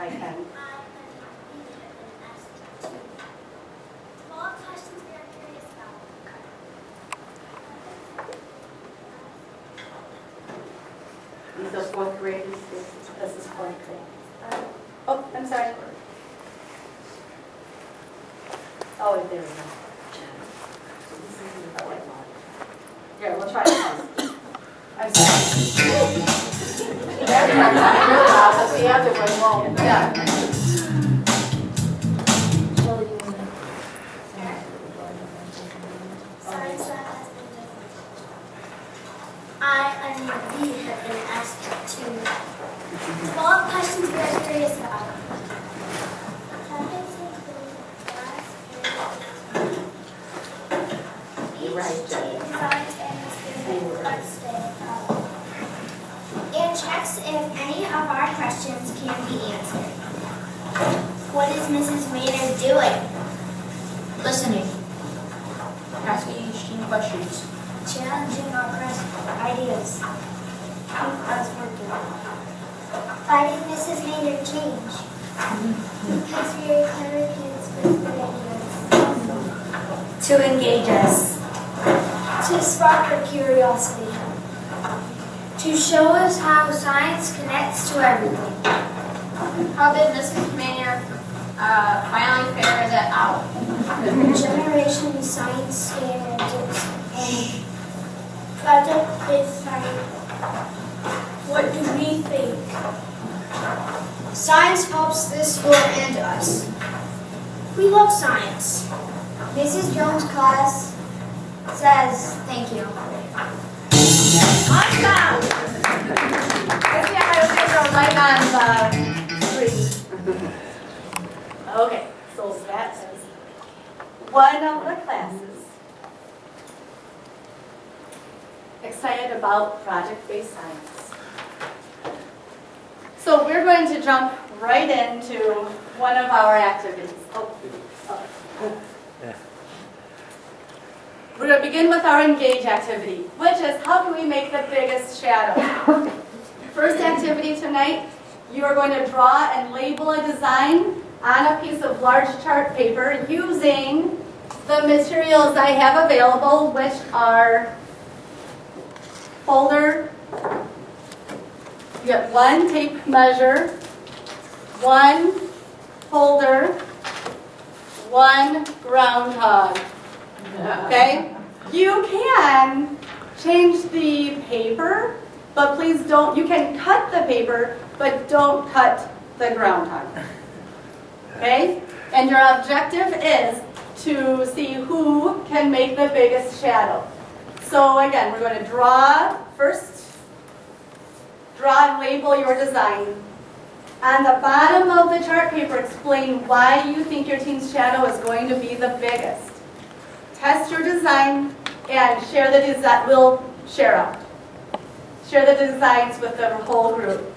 I can. These are fourth graders. This is fourth grade. Oh, I'm sorry. Oh, there we go. Here, we'll try this. I'm sorry. That's not real loud, but the other one won't. Yeah. I and V have been asked to follow-up questions we are curious about. You're right, Jen. And checks if any of our questions can be answered. What is Mrs. Maynard doing? Listening. Asking questions. Challenging our ideas. Keep us working. Why did Mrs. Maynard change? Because we are clever kids with good ideas. To engage us. To spark our curiosity. To show us how science connects to everything. How did Mrs. Maynard finally figure that out? Generation science standards and project with science. What do we think? Science helps this school and us. We love science. Mrs. Jones' class says thank you. Awesome! Let's see how it goes right on the screen. Okay, so that is one of the classes. Excited about project-based science. So we're going to jump right into one of our activities. We're going to begin with our engage activity, which is how can we make the biggest shadow? First activity tonight, you are going to draw and label a design on a piece of large chart paper using the materials I have available, which are folder. You get one tape measure, one folder, one groundhog. Okay? You can change the paper, but please don't, you can cut the paper, but don't cut the groundhog. Okay? And your objective is to see who can make the biggest shadow. So again, we're going to first draw and label your design. On the bottom of the chart paper, explain why you think your team's shadow is going to be the biggest. Test your design and share the design. We'll share out. Share the designs with the whole group.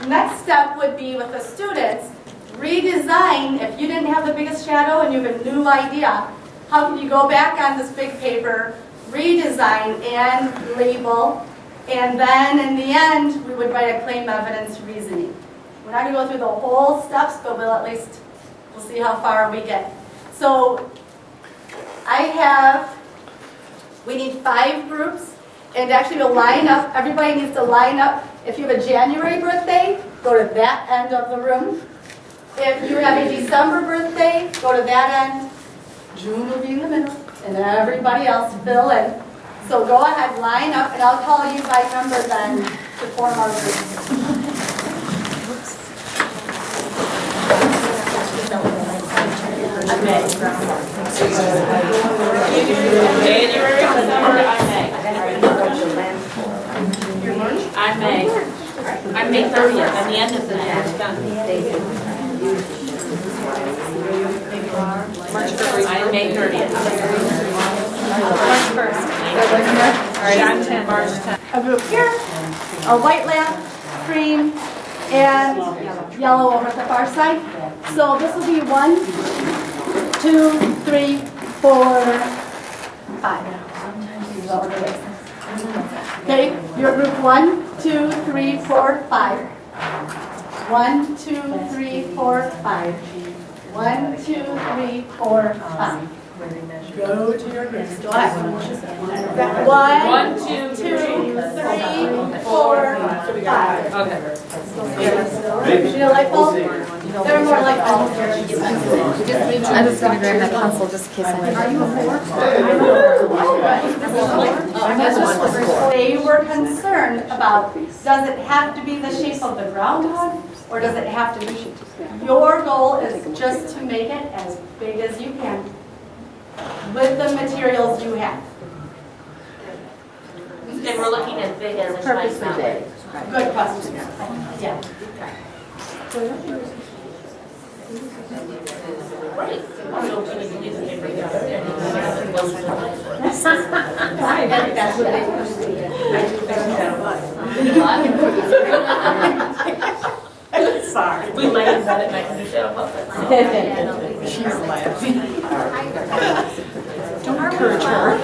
Next step would be with the students, redesign. If you didn't have the biggest shadow and you have a new idea, how can you go back on this big paper, redesign and label, and then in the end, we would write a claim evidence reasoning. We're not going to go through the whole steps, but we'll see how far we get. So we need 5 groups, and actually we'll line up, everybody needs to line up. If you have a January birthday, go to that end of the room. If you have a December birthday, go to that end. June will be in the middle, and everybody else fill in. So go ahead, line up, and I'll call you by number then to form our group. January, December, I'm May. I'm May 30th, and the end of the year is done. March 1st. I'm May 30th. March 1st. All right, I'm 10. March 10th. A group here, a white lamp, cream, and yellow over at the far side. So this will be 1, 2, 3, 4, 5. Okay, your group 1, 2, 3, 4, 5. 1, 2, 3, 4, 5. 1, 2, 3, 4, 5. Go to your hands. Go ahead. 1, 2, 3, 4, 5. Okay. You know, light bulb? There are more light bulbs. I'm just gonna grab that pencil just in case I need They were concerned about, does it have to be the shape of the groundhog, or does it have to be? Your goal is just to make it as big as you can with the materials you have. And we're looking as big as a Schweitz mountain. Good question. Yeah. Right. So can you use it every year? That's what they Sorry. We might have done it back in the show. She's laughing. Don't encourage her.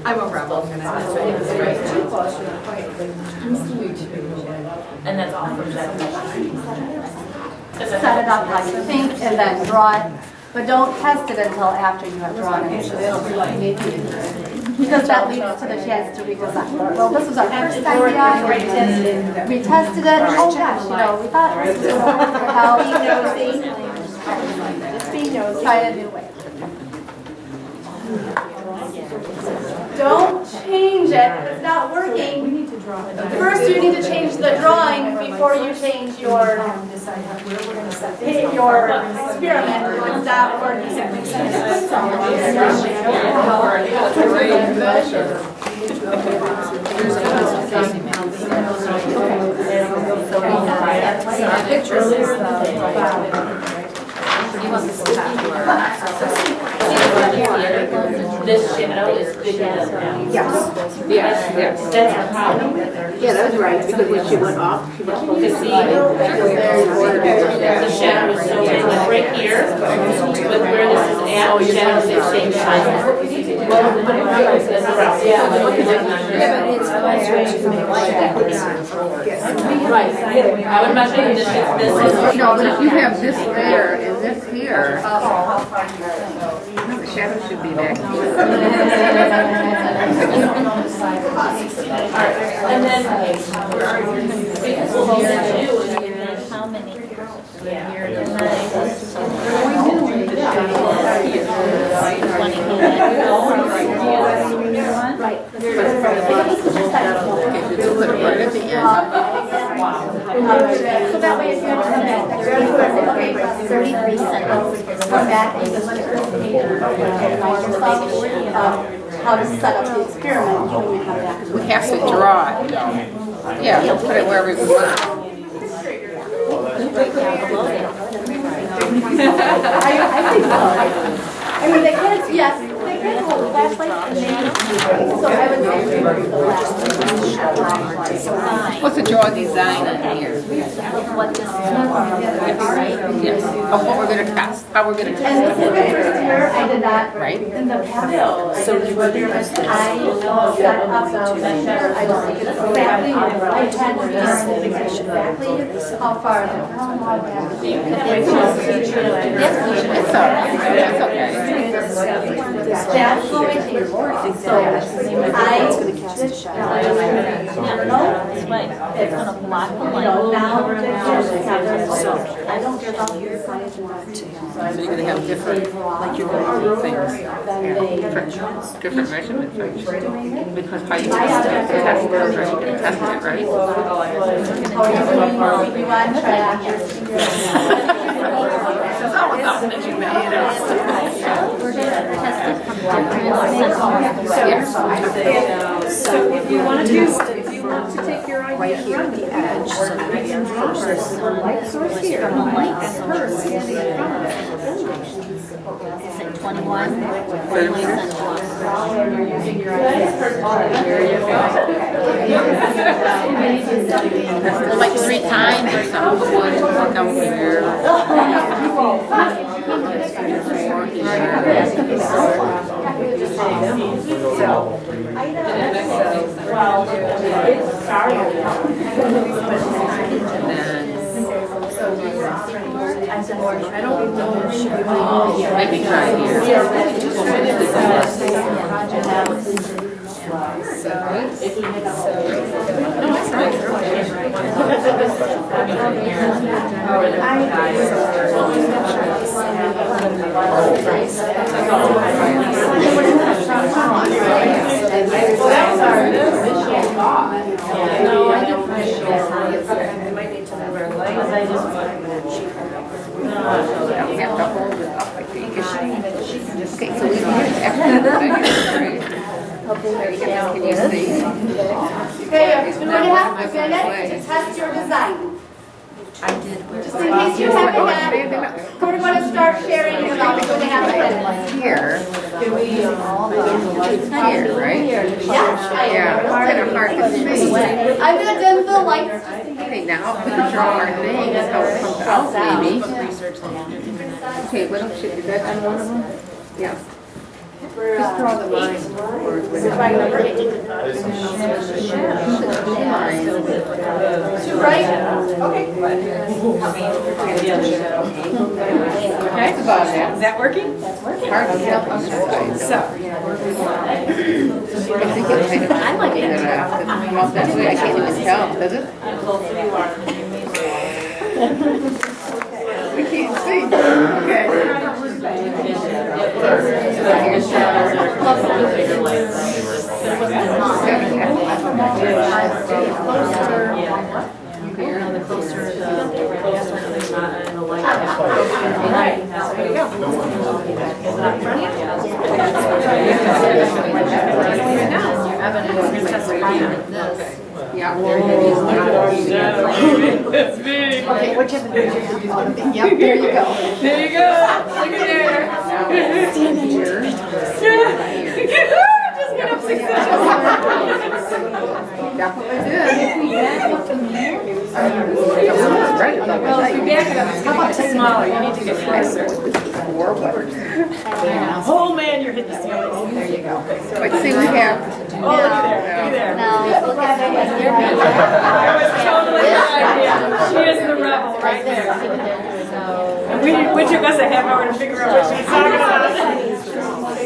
I'm a rebel. And that's all from Jeff. Set it up how you think and then draw it, but don't test it until after you have drawn it. Because that leads to the chance to redesign. Well, this was our first idea, and we tested it. Oh gosh, you know, we thought this was going to work for how just being nosy. Try it a new way. Don't change it if it's not working. First, you need to change the drawing before you change your experiment if it's not working. This shadow is good enough now. Yes. Yes. That's the problem. Yeah, that's right, because when she went off, she was supposed To to see, the shadow is so big, like right here, with where this is at, the shadow is the same size. Right. I would imagine this is. No, but if you have this there and this here, the shadow should be back here. And then, what we'll do is How many? Put it right at the end. So that way if you have to come back, okay, 33 seconds, come back and just remind yourself how to set up the experiment, you may have that. We have to draw it. Yeah, we'll put it wherever we want. I think so. I mean, the kids, yes, the kids hold flashlights and they, so I would say the flashlight. What's the draw design on here? What this is, right? Yes, of what we're gonna test, how we're gonna And test this is the first year I did that Right. in the past. So you were there, I set up the measure, I don't think it's exactly, I had to exactly how far the groundhog had to be. It's all right, that's okay. That's the way to your board. So I just, This way, it's gonna block the you know, light. now we're going to have this. So I don't care about your science. So you're gonna have different, like you're gonna do things, different measurements, right? Because how you test it, right? You're gonna test it, right? You want to try out your It's all about measurement, you know. We're gonna test it from different sensors. So if you want to take your idea around the edge, so that we can draw the light source here, and her standing in front of it. Is it 21? Like 3 times or something, one down here. Just Maybe try here. Okay, so we have can you see? Okay, you're going to have a minute to test your design. Just in case you haven't yet, we're going to start sharing in about 2.5 minutes. Here. Here, right? Yeah. Yeah, it's kind of hard to see. I'm going to dim the lights. Okay, now we can draw our thing, that's how it comes out, maybe. Okay, what else should be that on one of them? Yeah. Just draw the line. To right? Okay. That's about it. Is that working? Hard to tell on the side. I think it's kind of, I like it. Come out that way, I can't even tell, does it? We can't see. Okay. Yeah. That's big. Okay, whichever picture you want. Yep, there you go. There you go. Look at there. Stand here. Just went up 6 inches. Definitely did. Well, if you back it up, it's going to get smaller. You need to get closer. Oh man, you're hitting the ceiling. There you go. But see, we have. Oh, look at there. Look at there. Now, look at it. I was totally the idea. She is the rebel right there. And we took us a half hour to figure out what she was talking about.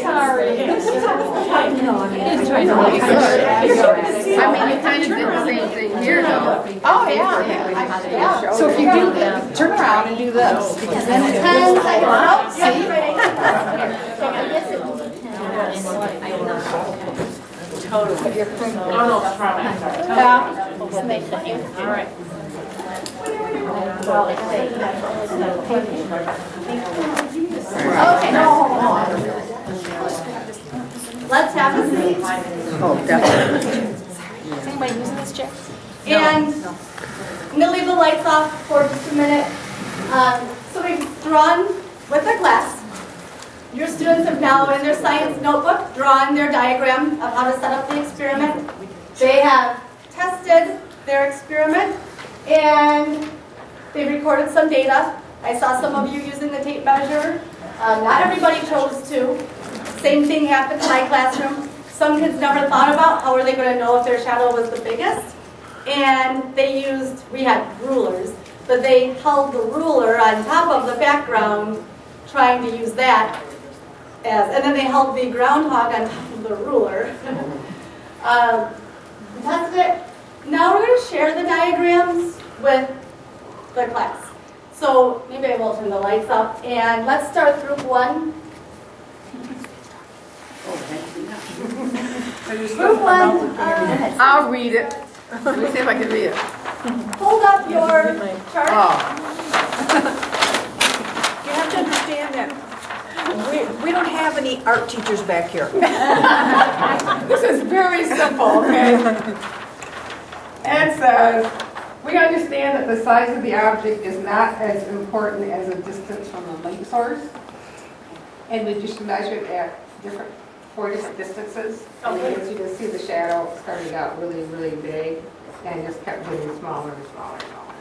Sorry. I mean, you kind of did the same thing here, though. Oh, yeah. So if you do, turn around and do this. Because then it 10 seconds. Oh, See? Totally. Oh, no, trauma. Yeah. All right. Okay. Let's have a seat. Oh, definitely. Is anybody using this chair? And I'm going to leave the lights off for just a minute. So we've drawn with the class. Your students have now, in their science notebook, drawn their diagram of how to set up the experiment. They have tested their experiment, and they recorded some data. I saw some of you using the tape measure. Not everybody chose to. Same thing happened in my classroom. Some kids never thought about how were they going to know if their shadow was the biggest. And they used, we had rulers, but they held the ruler on top of the background, trying to use that as, and then they held the groundhog on top of the ruler. That's it. Now we're going to share the diagrams with the class. So maybe I will turn the lights up, and let's start group 1. Group 1, I'll read it. Let me see if I can read it. hold up your chart. Oh, You have to understand that we don't have any art teachers back here. this is very simple, okay? And it says, we understand that the size of the object is not as important as the distance from the light source. And we just measured at 4 different distances. And as you can see, the shadow started out really, really big and just kept getting smaller and smaller and smaller.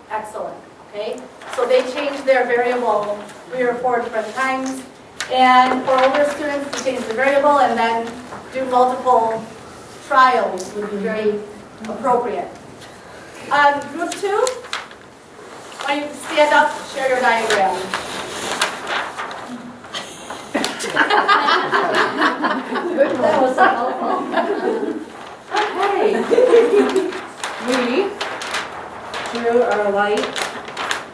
Excellent. Okay, so they changed their variable 3 or 4 different times, And for older students, to change the variable and then do multiple trials would be very appropriate. Group 2, why don't you stand up, share your diagram. That was helpful. Okay. We drew our light,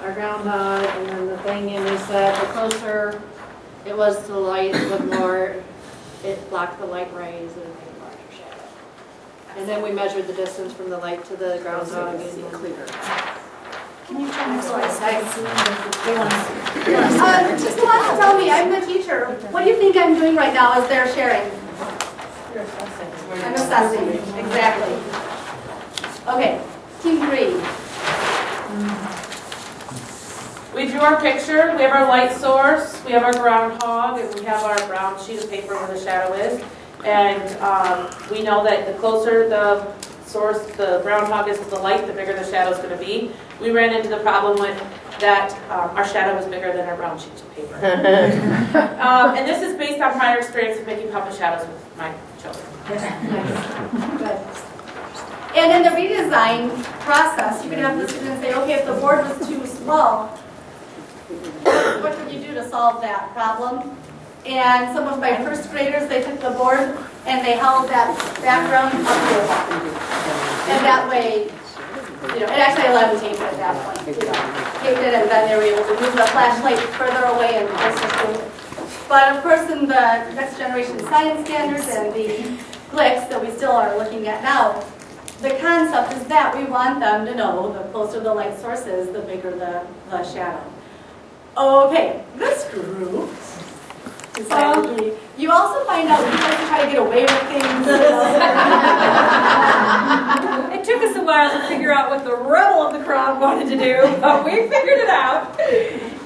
our groundhog, and then the thing, and we said the closer it was to the light, the more it blocked the light rays and made a larger shadow. And then we measured the distance from the light to the groundhog and clearer. Can you turn this way? Just who wants to tell me? I'm the teacher. What do you think I'm doing right now as they're sharing? I'm assessing, exactly. Okay, team 3. We drew our picture, we have our light source, we have our groundhog, and we have our brown sheet of paper where the shadow is. And we know that the closer the source, the groundhog is to the light, the bigger the shadow is going to be. We ran into the problem with that our shadow was bigger than our brown sheets of paper. And this is based on prior experience of making public shadows with my children. Good. And in the redesign process, you could have the students say, okay, if the board was too small, what could you do to solve that problem? And some of my first graders, they took the board and they held that background up to the wall. And that way, and actually I let them tape it at that point. Taped it and then they were able to move the flashlight further away and closer to it. But of course in the next generation science standards and the GLICs that we still are looking at now, the concept is that we want them to know the closer the light source is, the bigger the shadow. Okay, this group, you also find out you guys try to get away with things. It took us a while to figure out what the rebel of the crowd wanted to do, but we figured it out.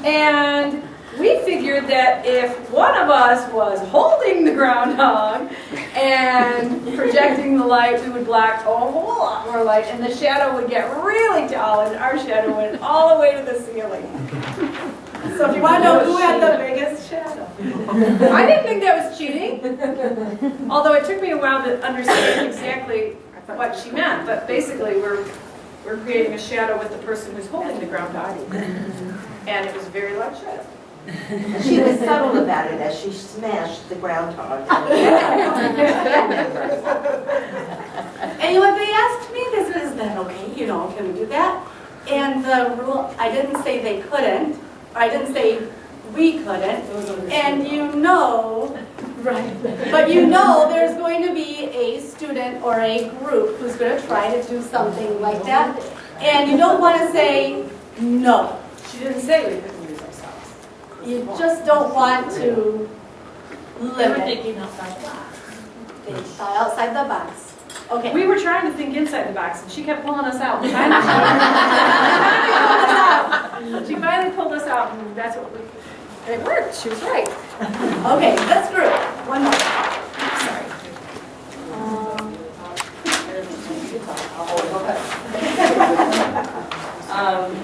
And we figured that if one of us was holding the groundhog and projecting the light, we would block a whole lot more light, and the shadow would get really tall, and our shadow went all the way to the ceiling. So if you want to know who had the biggest shadow. I didn't think that was cheating, although it took me a while to understand exactly what she meant. But basically, we're creating a shadow with the person who's holding the groundhog, and it was a very large shadow. She was subtle about it as she smashed the groundhog. And when they asked me, this is that okay, can we do that? And the rule, I didn't say they couldn't, I didn't say we couldn't, and right, but there's going to be a student or a group who's going to try to do something like that, and you don't want to say no. She didn't say we couldn't use ourselves. You just don't want to We were limit. thinking outside the box. Think outside the box. Okay. We were trying to think inside the box, and she kept pulling us out. She finally pulled us out, and that's what we. And it worked. She was right. Okay, this group. One more. Sorry.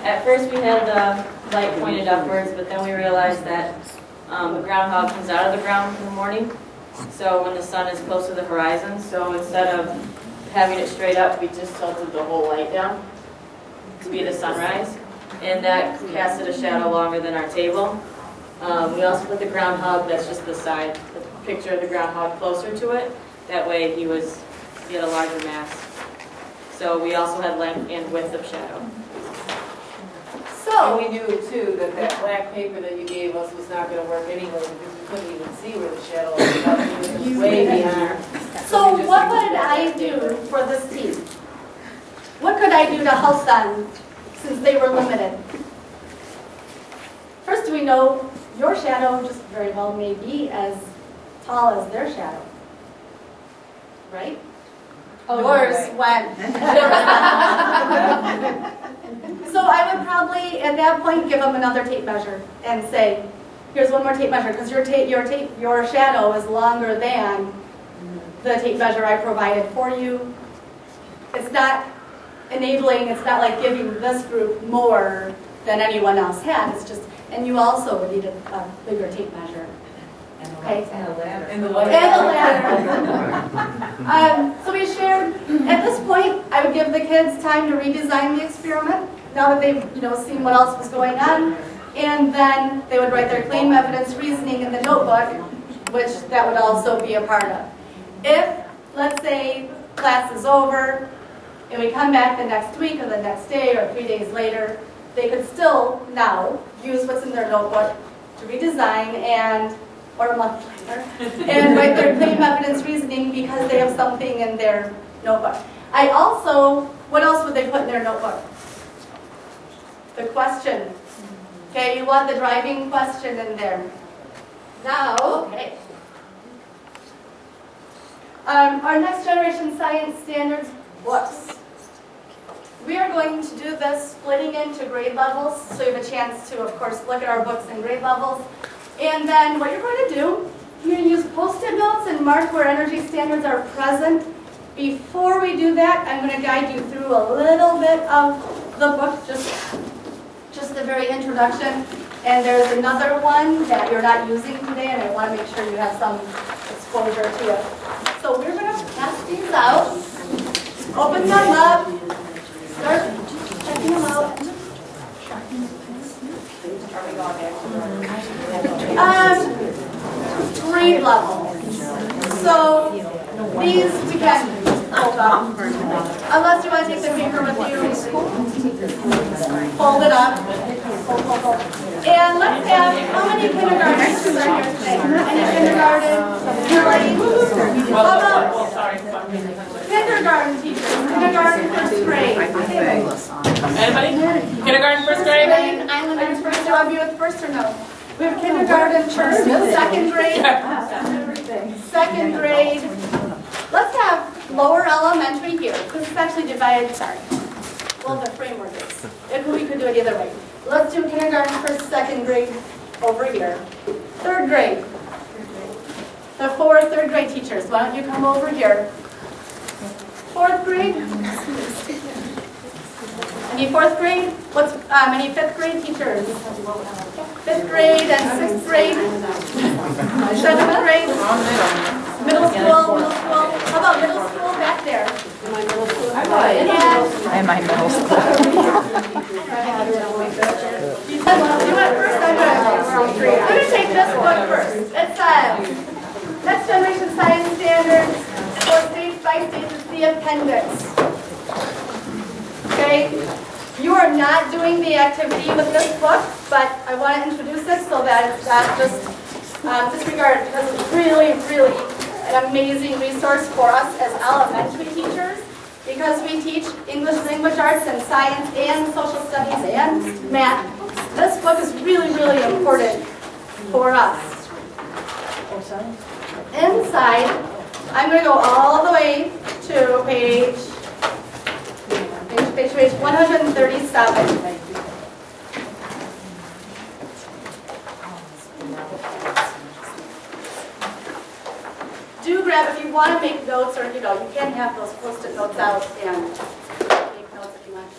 At first we had the light pointed upwards, but then we realized that the groundhog comes out of the ground in the morning, so when the sun is close to the horizon, so instead of having it straight up, we just tilted the whole light down to be the sunrise, and that casted a shadow longer than our table. We also put the groundhog, that's just the side, the picture of the groundhog closer to it, that way he had a larger mass. So we also had length and width of shadow. So, And we knew too that black paper that you gave us was not going to work anyway because we couldn't even see where the shadow was. It was way beyond. so what would I do for this team? What could I do to help them since they were limited? First, we know your shadow just very well may be as tall as their shadow. Right? Yours went. So I would probably, at that point, give them another tape measure and say, here's one more tape measure, because your shadow is longer than the tape measure I provided for you. It's not enabling, it's not like giving this group more than anyone else had. It's just, and you also would need a bigger tape measure. Okay. And the And light. the ladder. So we shared, at this point, I would give the kids time to redesign the experiment, now that they've, seen what else was going on. And then they would write their claim, evidence, reasoning in the notebook, which that would also be a part of. If, let's say, class is over, and we come back the next week or the next day or 3 days later, they could still now use what's in their notebook to redesign or a month later, and write their claim, evidence, reasoning because they have something in their notebook. What else would they put in their notebook? The question. Okay, you want the driving question in there. Now, okay. Our next generation science standards books. We are going to do this splitting into grade levels, so you have a chance to, of course, look at our books in grade levels. And then what you're going to do, you're going to use Post-it notes and mark where energy standards are present. Before we do that, I'm going to guide you through a little bit of the book, just the very introduction. And there's another one that you're not using today, and I want to make sure you have some exposure to it. So we're going to pass these out, open them up, start checking them out. Grade level. So these we can hold up. Unless you want to take the paper with you, fold it up. And let's have, how many kindergarten teachers are here today? Any kindergarten? How about kindergarten teachers? Kindergarten, first grade. Anybody? Kindergarten, first grade? Are you first, I'll be with first or no? We have kindergarten, first, second grade. Second grade. Let's have lower elementary here, because it's actually divided, well, the framework is. We could do it either way. Let's do kindergarten, first, second grade over here. Third grade. The 4 third grade teachers, why don't you come over here? Fourth grade? Any fourth grade? Any fifth grade teachers? Fifth grade and sixth grade? Seventh grade? Middle school? How about middle school back there? And my middle school. You went first, I'm going to take this book first. It's Next Generation Science Standards for States by States. It's the appendix. Okay? You are not doing the activity with this book, but I want to introduce it so that it's not just disregarded, because it's really, really an amazing resource for us as elementary teachers, because we teach English language arts and science and social studies and math. This book is really, really important for us. Inside, I'm going to go all the way to page 137. Do grab, if you want to make notes, or you can have those Post-it notes out and make notes if you want.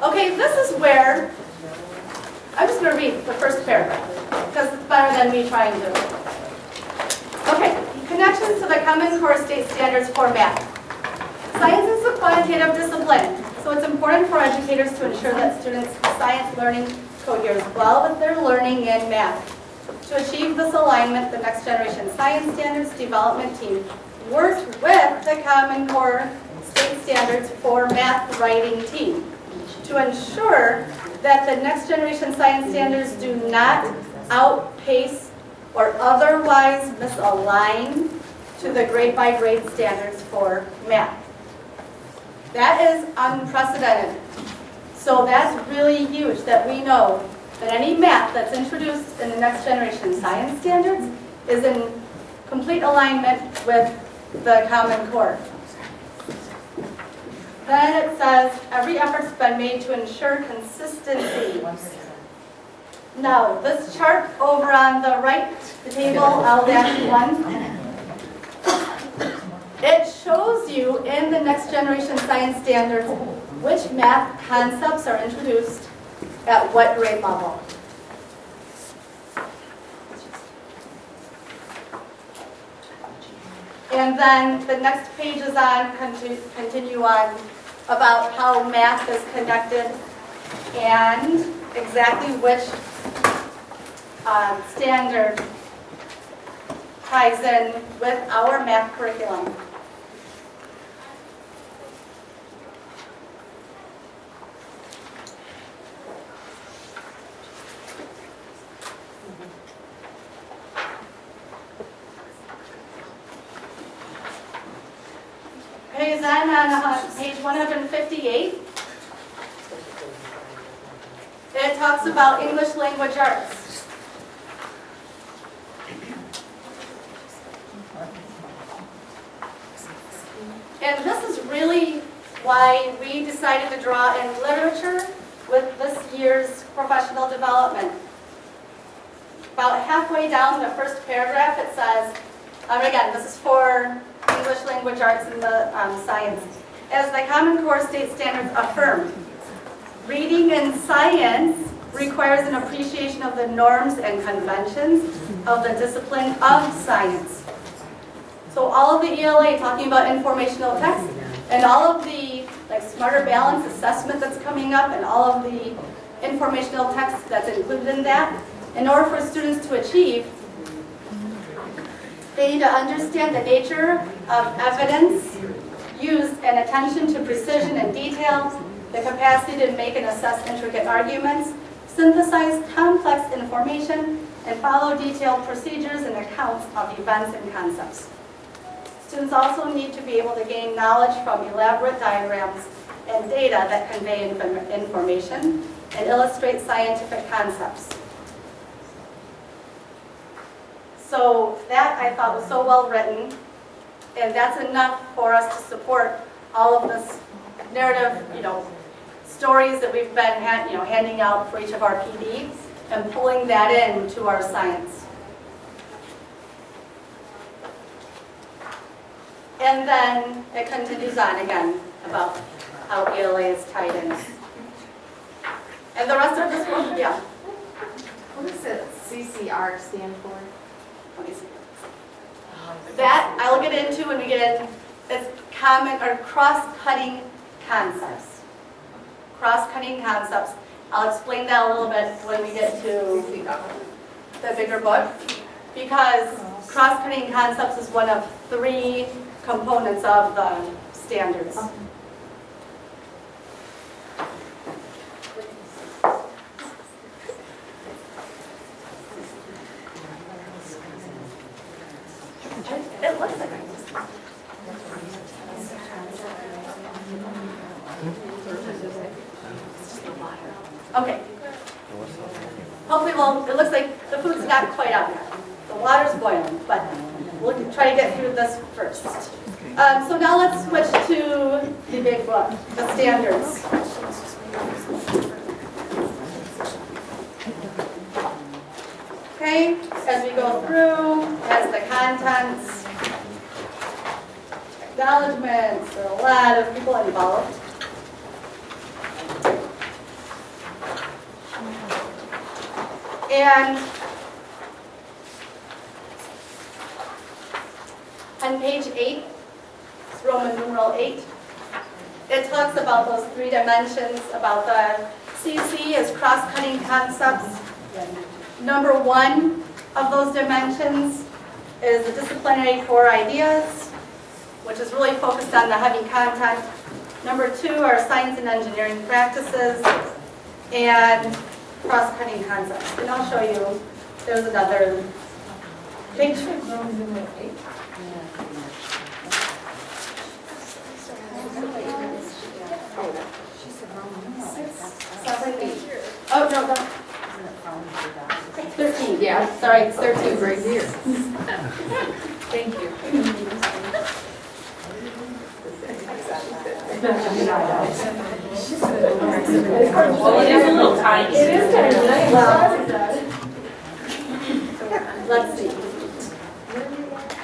Okay, this is where, I'm just going to read the first paragraph, because it's better than me trying to. Okay, connections to the Common Core State Standards for Math. Science is a quantitative discipline, so it's important for educators to ensure that students' science learning coheres well with their learning in math. To achieve this alignment, the Next Generation Science Standards Development Team worked with the Common Core State Standards for Math Writing Team to ensure that the Next Generation Science Standards do not outpace or otherwise misalign to the grade-by-grade standards for math. That is unprecedented. So that's really huge that we know that any math that's introduced in the Next Generation Science Standards is in complete alignment with the Common Core. Then it says, every effort's been made to ensure consistency. Now, this chart over on the right, the table L-1, it shows you in the Next Generation Science Standards which math concepts are introduced at what grade level. And then the next page is on, continue on, about how math is conducted and exactly which standard ties in with our math curriculum. Okay, then on page 158, it talks about English language arts. And this is really why we decided to draw in literature with this year's professional development. About halfway down the first paragraph, it says, again, this is for English language arts and the science. As the Common Core state standards affirm, reading in science requires an appreciation of the norms and conventions of the discipline of science. So all of the ELA talking about informational text and all of the smarter balance assessment that's coming up and all of the informational text that's included in that, in order for students to achieve, they need to understand the nature of evidence used and attention to precision and detail, the capacity to make and assess intricate arguments, synthesize complex information, and follow detailed procedures and accounts of events and concepts. Students also need to be able to gain knowledge from elaborate diagrams and data that convey information and illustrate scientific concepts. So that I thought was so well written, and that's enough for us to support all of this narrative, stories that we've been handing out for each of our PDs and pulling that into our science. And then it continues on again about how ELA is tied in. And the rest of this one, yeah. What does the CCR stand for? Let me see. That I'll get into when we get in. It's common or cross-cutting concepts. Cross-cutting concepts. I'll explain that a little bit when we get to the bigger book, because cross-cutting concepts is one of 3 components of the standards. It looks like okay. Hopefully, it looks like the food's not quite out yet. The water's boiling, but we'll try to get through this first. So now let's switch to the big book, the standards. Okay, as we go through, as the contents, acknowledgements, there are a lot of people involved. And on page 8, it's Roman numeral 8, it talks about those 3 dimensions, about the CC as cross-cutting concepts. Number 1 of those dimensions is the disciplinary core ideas, which is really focused on the heavy content. Number 2 are science and engineering practices and cross-cutting concepts. And I'll show you, there's another page. Oh, no, no. 13, yeah, sorry, it's 13 right here. Thank you. Well, it is a little tiny. It is tiny. Let's see.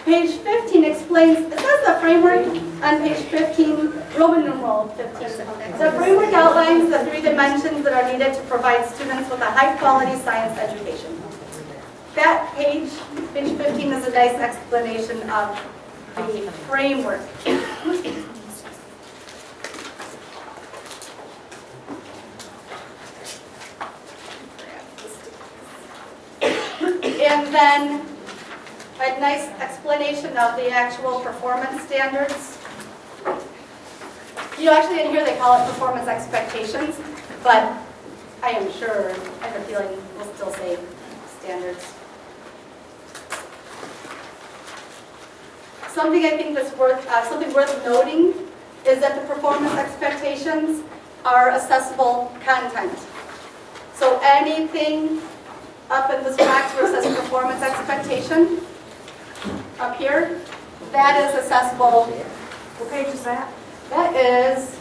Page 15 explains, it says the framework on page 15, Roman numeral 15. The framework outlines the 3 dimensions that are needed to provide students with a high-quality science education. That page 15, is a nice explanation of the framework. And then a nice explanation of the actual performance standards. You know, actually in here they call it performance expectations, but I am sure, I have a feeling we'll still say standards. Something I think that's worth noting is that the performance expectations are accessible content. So anything up in this box where it says performance expectation, up here, that is accessible. What page is that? That is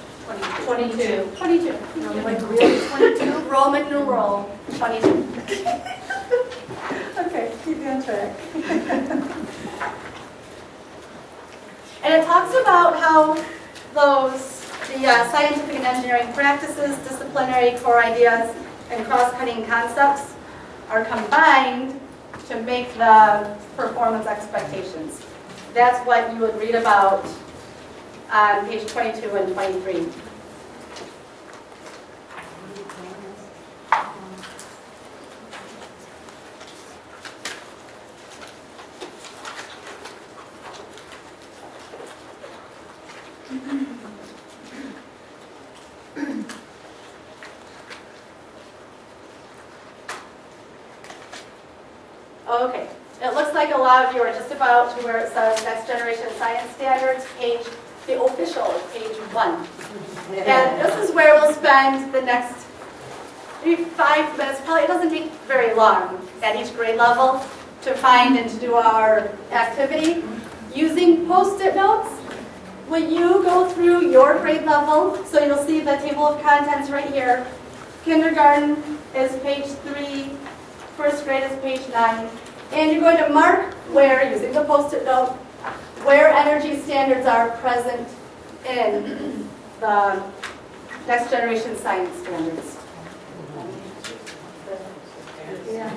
22. 22. Like really 22? Roman numeral 22. Okay, keep me on track. And it talks about how the scientific and engineering practices, disciplinary core ideas, and cross-cutting concepts are combined to make the performance expectations. That's what you would read about on page 22 and 23. Okay, it looks like a lot of you are just about to where it says Next Generation Science Standards, the official page 1. And this is where we'll spend the next maybe 5 minutes, probably it doesn't take very long at each grade level to find and to do our activity. Using Post-it notes, will you go through your grade level? So you'll see the table of contents right here. Kindergarten is page 3, first grade is page 9. And you're going to mark where, using the Post-it note, where energy standards are present in the Next Generation Science Standards. Yeah.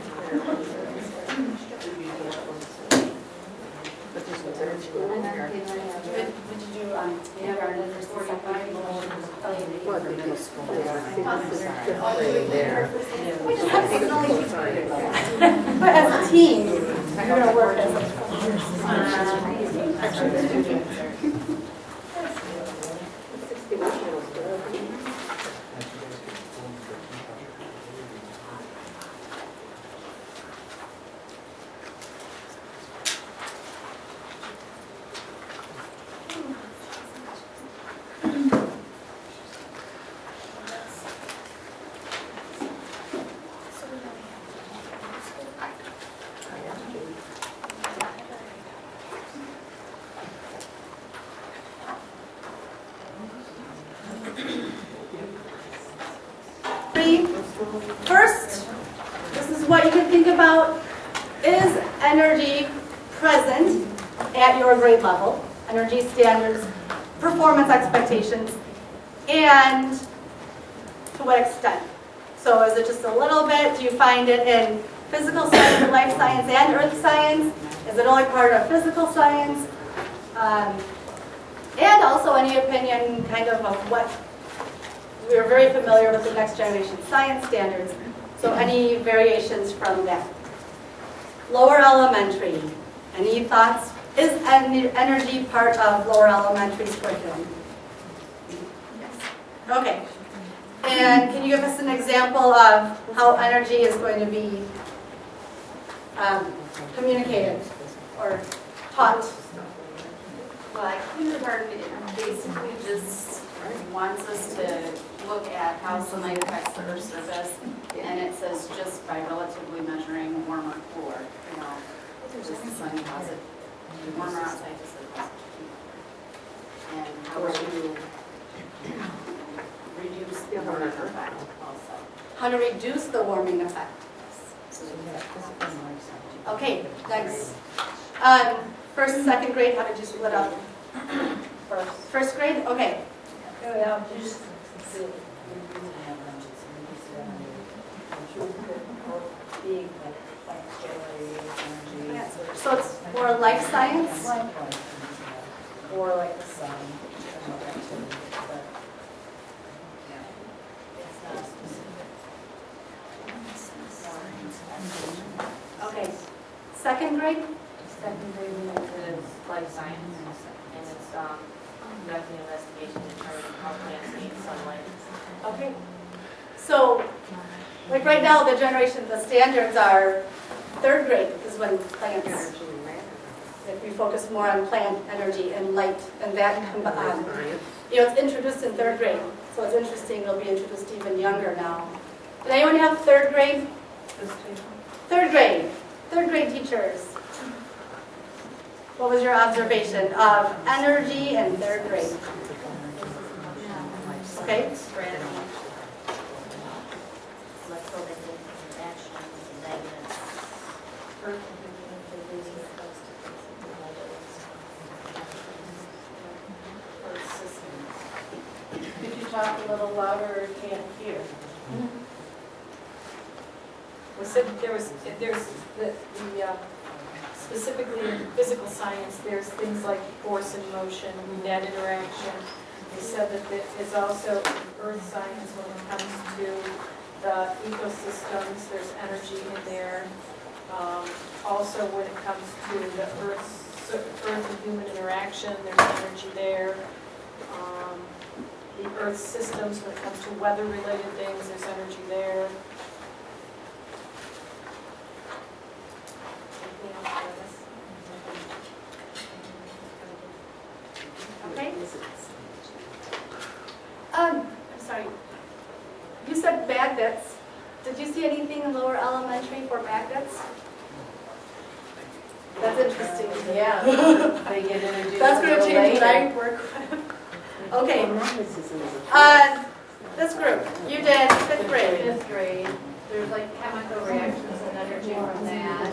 Would you do kindergarten first or second? But as a team, you're going to work as First, this is what you can think about. Is energy present at your grade level? Energy standards, performance expectations, and to what extent? So is it just a little bit? Do you find it in physical science, life science, and earth science? Is it only part of physical science? And also any opinion kind of what we are very familiar with the Next Generation Science Standards, so any variations from that. Lower elementary, any thoughts? Is energy part of lower elementary's curriculum? Yes. Okay. And can you give us an example of how energy is going to be communicated or taught? Well, kindergarten, it basically just wants us to look at how sunlight affects the Earth's surface, and it says just by relatively measuring warm or cooler, you know, does the sun cause it warmer outside, does it cause it to heat? And how to reduce the warming effect also. How to reduce the warming effect. Okay, next. First, second grade, how did you split up? First grade? Okay. So it's more life science? or like the sun, or other activities, but, yeah, it's not specific. Okay. Second grade? Second grade is life science, and it's conducting investigation and determining how plants need sunlight. Okay. So, like right now, the standards are third grade is when plants, if we focus more on plant energy and light, and that, it's introduced in third grade. So it's interesting, it'll be introduced even younger now. Did anyone have third grade? Third grade teachers. What was your observation of energy in third grade? Okay. Could you talk a little louder or can't hear? We said there's specifically in physical science, there's things like force and motion, net interaction. We said that there is also earth science when it comes to the ecosystems, there's energy in there. Also when it comes to the earth and human interaction, there's energy there. The earth systems, when it comes to weather-related things, there's energy there. Okay. I'm sorry. You said magnets. Did you see anything in lower elementary for magnets? That's interesting. Yeah. They get introduced. That's going a to little change what I later. work with. Okay. This group, you did fifth grade. Fifth grade, there's like chemical reactions and energy from that.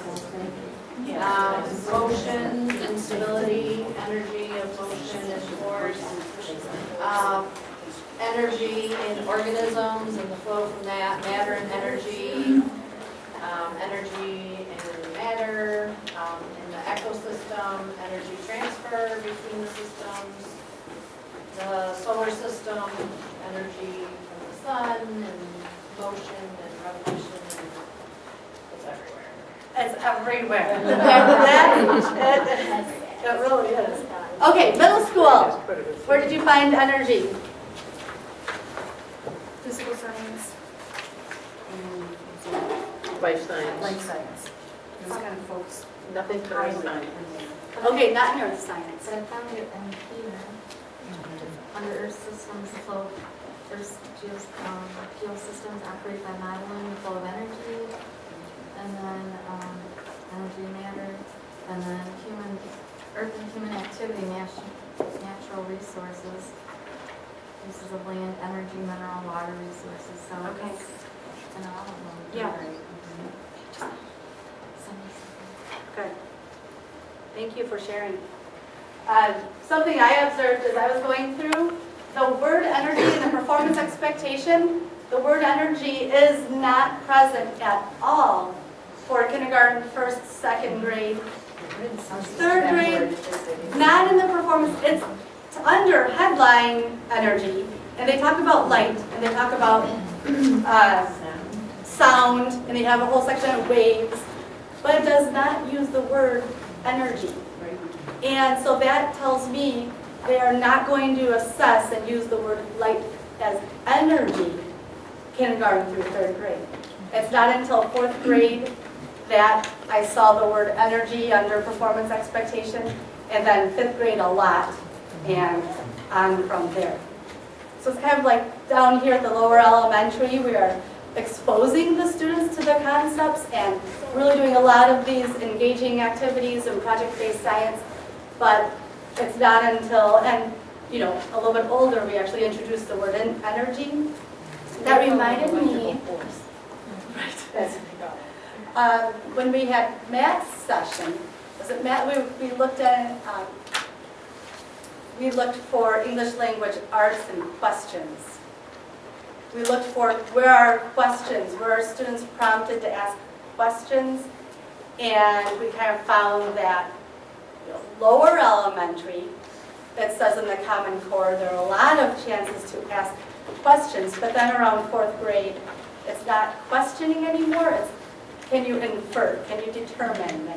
Motion, instability, energy of motion and force. Energy in organisms and the flow from that, matter and energy. Energy in matter, in the ecosystem, energy transfer between the systems. The solar system, energy from the sun, and motion and revolution, and it's everywhere. It's everywhere. It really is. Okay, middle school. Where did you find energy? Physical science. Life science. Life science. Those kind of folks. Nothing for earth science. Okay, not in earth science. But I found it in here, under Earth systems, the flow, Earth's geosystems operate by modeling the flow of energy, and then energy and matter, and then Earth and human activity, natural resources, uses of land, energy, mineral, water resources, so Okay. it's in all of them. Yeah. Right. Good. Thank you for sharing. Something I observed as I was going through, the word energy and the performance expectation, the word energy is not present at all for kindergarten, first, second grade, third grade, not in the performance. It's under headline energy, and they talk about light, and they talk about sound, and they have a whole section of waves, but it does not use the word energy. And so that tells me they are not going to assess and use the word light as energy kindergarten through third grade. It's not until fourth grade that I saw the word energy under performance expectation, and then fifth grade a lot, and on from there. So it's kind of like down here at the lower elementary, we are exposing the students to the concepts and really doing a lot of these engaging activities and project-based science, but it's not until, and a little bit older, we actually introduced the word energy. That reminded me, when we had math session, was it math? We looked at, we looked for English language arts and questions. We looked for where are questions, where are students prompted to ask questions, and we kind of found that lower elementary, it says in the Common Core, there are a lot of chances to ask questions, but then around 4th grade, it's not questioning anymore, it's can you infer, can you determine?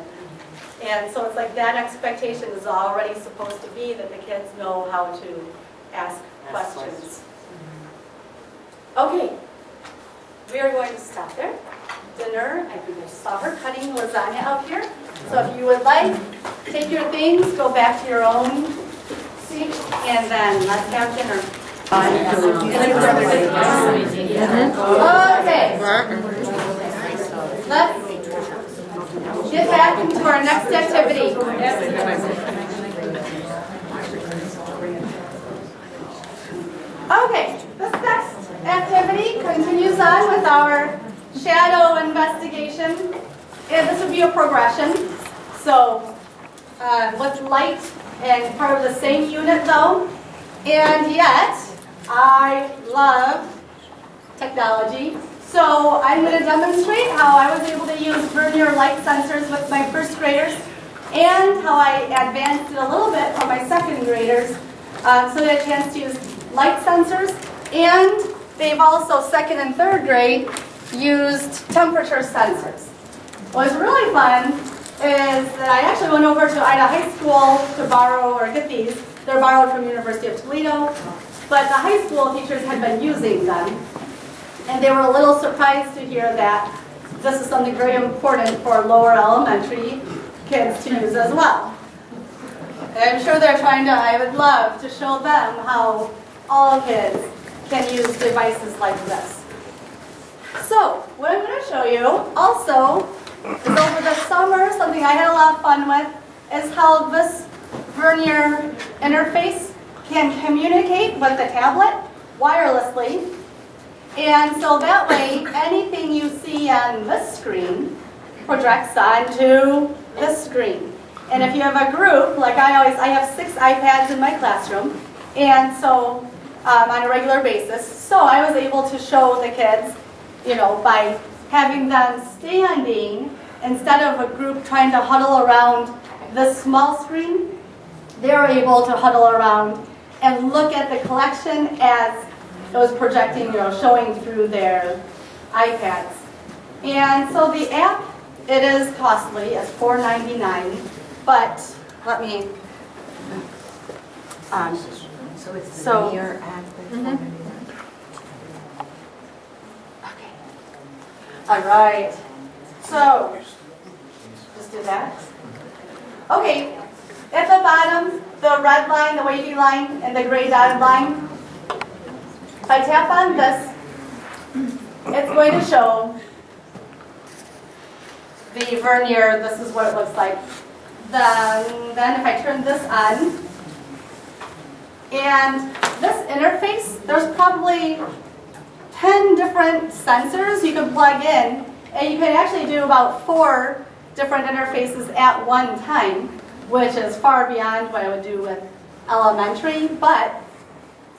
And so it's like that expectation is already supposed to be that the kids know how to ask questions. Okay, we are going to stop there. Dinner, I think I saw her cutting lasagna up here. So if you would like, take your things, go back to your own seat, and then let's have dinner. Okay. Let's get back into our next activity. Okay, this next activity continues on with our shadow investigation. And this would be a progression. So with light and part of the same unit though. And yet, I love technology. So I'm going to demonstrate how I was able to use vernier light sensors with my first graders and how I advanced it a little bit for my second graders. So they had a chance to use light sensors, and they've also, second and third grade, used temperature sensors. What was really fun is that I actually went over to Ida High School to borrow or get these. They're borrowed from University of Toledo, but the high school teachers had been using them. And they were a little surprised to hear that this is something very important for lower elementary kids to use as well. And I'm sure they're trying to, I would love to show them how all kids can use devices like this. So, what I'm going to show you also is over the summer, something I had a lot of fun with, is how this vernier interface can communicate with the tablet wirelessly. And so that way, anything you see on this screen projects onto this screen. And if you have a group, like I have 6 iPads in my classroom, and so on a regular basis, so I was able to show the kids, by having them standing, instead of a group trying to huddle around this small screen, they were able to huddle around and look at the collection as it was projecting, showing through their iPads. And so the app, it is costly, it's $4.99, but let me, So it's the linear app. Okay. All right. So, just do that. Okay. At the bottom, the red line, the wavy line, and the gray dotted line. If I tap on this, it's going to show the vernier. This is what it looks like. Then if I turn this on, and this interface, there's probably 10 different sensors you can plug in, and you can actually do about 4 different interfaces at one time, which is far beyond what I would do with elementary, but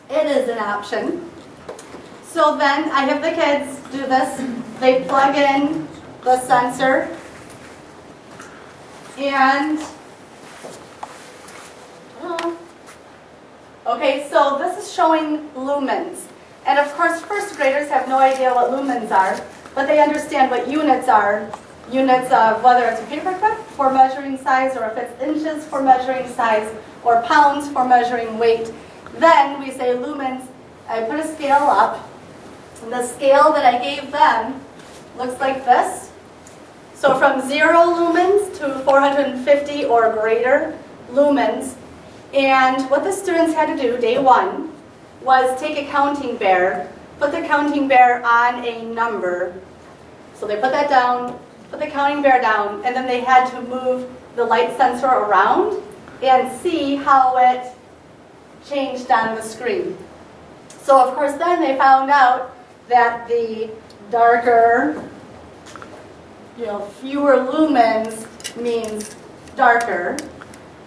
it is an option. So then I have the kids do this. They plug in the sensor, and okay, so this is showing lumens. And of course, first graders have no idea what lumens are, but they understand what units are. Units of whether it's a paperclip for measuring size, or if it's inches for measuring size, or pounds for measuring weight. Then we say lumens. I put a scale up. And the scale that I gave them looks like this. So from 0 lumens to 450 or greater lumens. And what the students had to do, day 1, was take a counting bear, put the counting bear on a number. So they put that down, put the counting bear down, and then they had to move the light sensor around and see how it changed on the screen. So of course then they found out that the darker, fewer lumens means darker.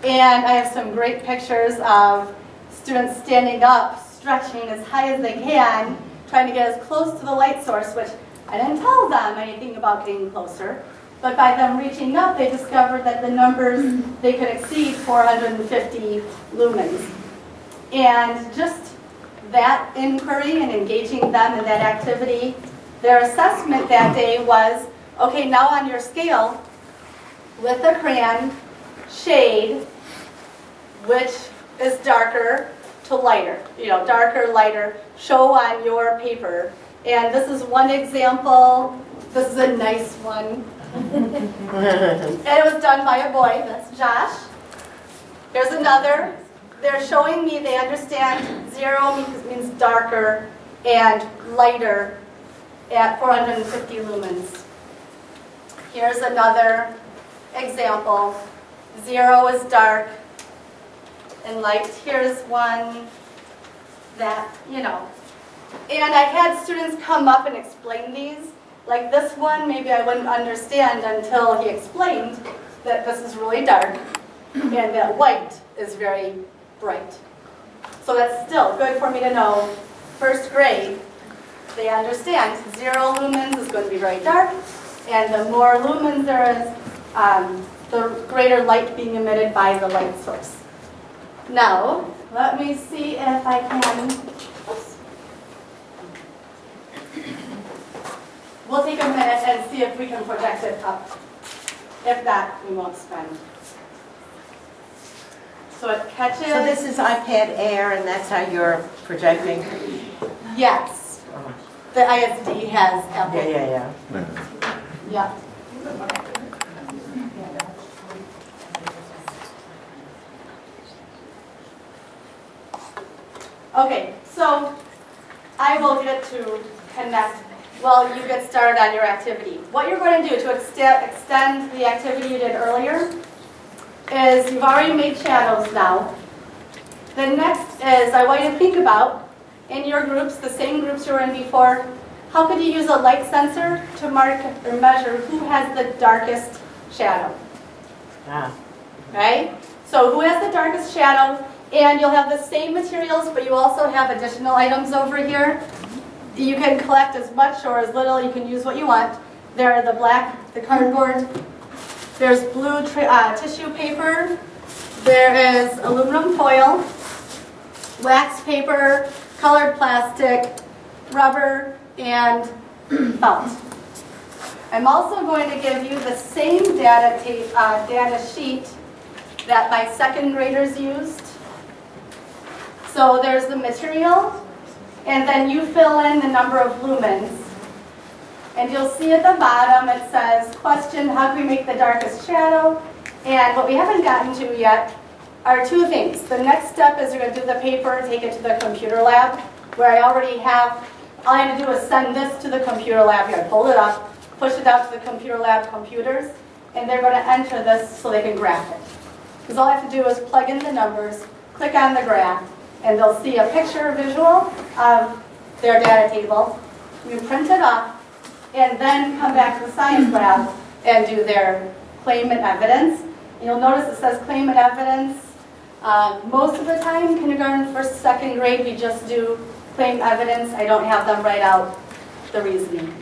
And I have some great pictures of students standing up, stretching as high as they can, trying to get as close to the light source, which I didn't tell them anything about getting closer. But by them reaching up, they discovered that the numbers, they could exceed 450 lumens. And just that inquiry and engaging them in that activity, their assessment that day was, okay, now on your scale, with a crayon, shade, which is darker to lighter, darker, lighter, show on your paper. And this is one example. This is a nice one. And it was done by a boy, that's Josh. Here's another. They're showing me they understand 0 means darker and lighter at 450 lumens. Here's another example. 0 is dark and light. Here's one that, And I had students come up and explain these. Like this one, maybe I wouldn't understand until he explained that this is really dark and that white is very bright. So that's still good for me to know. First grade, they understand 0 lumens is going to be very dark, and the more lumens there is, the greater light being emitted by the light source. Now, let me see if I can, oops. We'll take a minute and see if we can project it up. If not, we won't spend. So it catches. So this is iPad Air, and that's how you're projecting? Yes. The ISD has Apple. Yeah. Yeah. Okay, so I will get to connect while you get started on your activity. What you're going to do to extend the activity you did earlier is you've already made shadows now. The next is I want you to think about, in your groups, the same groups you were in before, how could you use a light sensor to mark or measure who has the darkest shadow? Right? So who has the darkest shadow? And you'll have the same materials, but you also have additional items over here. You can collect as much or as little. You can use what you want. There are the cardboard. There's blue tissue paper. There is aluminum foil, wax paper, colored plastic, rubber, and felt. I'm also going to give you the same data sheet that my second graders used. So there's the material, and then you fill in the number of lumens. And you'll see at the bottom it says, question, how can we make the darkest shadow? And what we haven't gotten to yet are 2 things. The next step is you're going to do the paper, take it to the computer lab, where I already have, all I have to do is send this to the computer lab. You're going to fold it up, push it out to the computer lab computers, and they're going to enter this so they can graph it. Because all I have to do is plug in the numbers, click on the graph, and they'll see a picture visual of their data table. You print it up, and then come back to the science lab and do their claim and evidence. You'll notice it says claim and evidence. Most of the time, kindergarten, 1st, 2nd grade, we just do claim evidence. I don't have them write out the reasoning.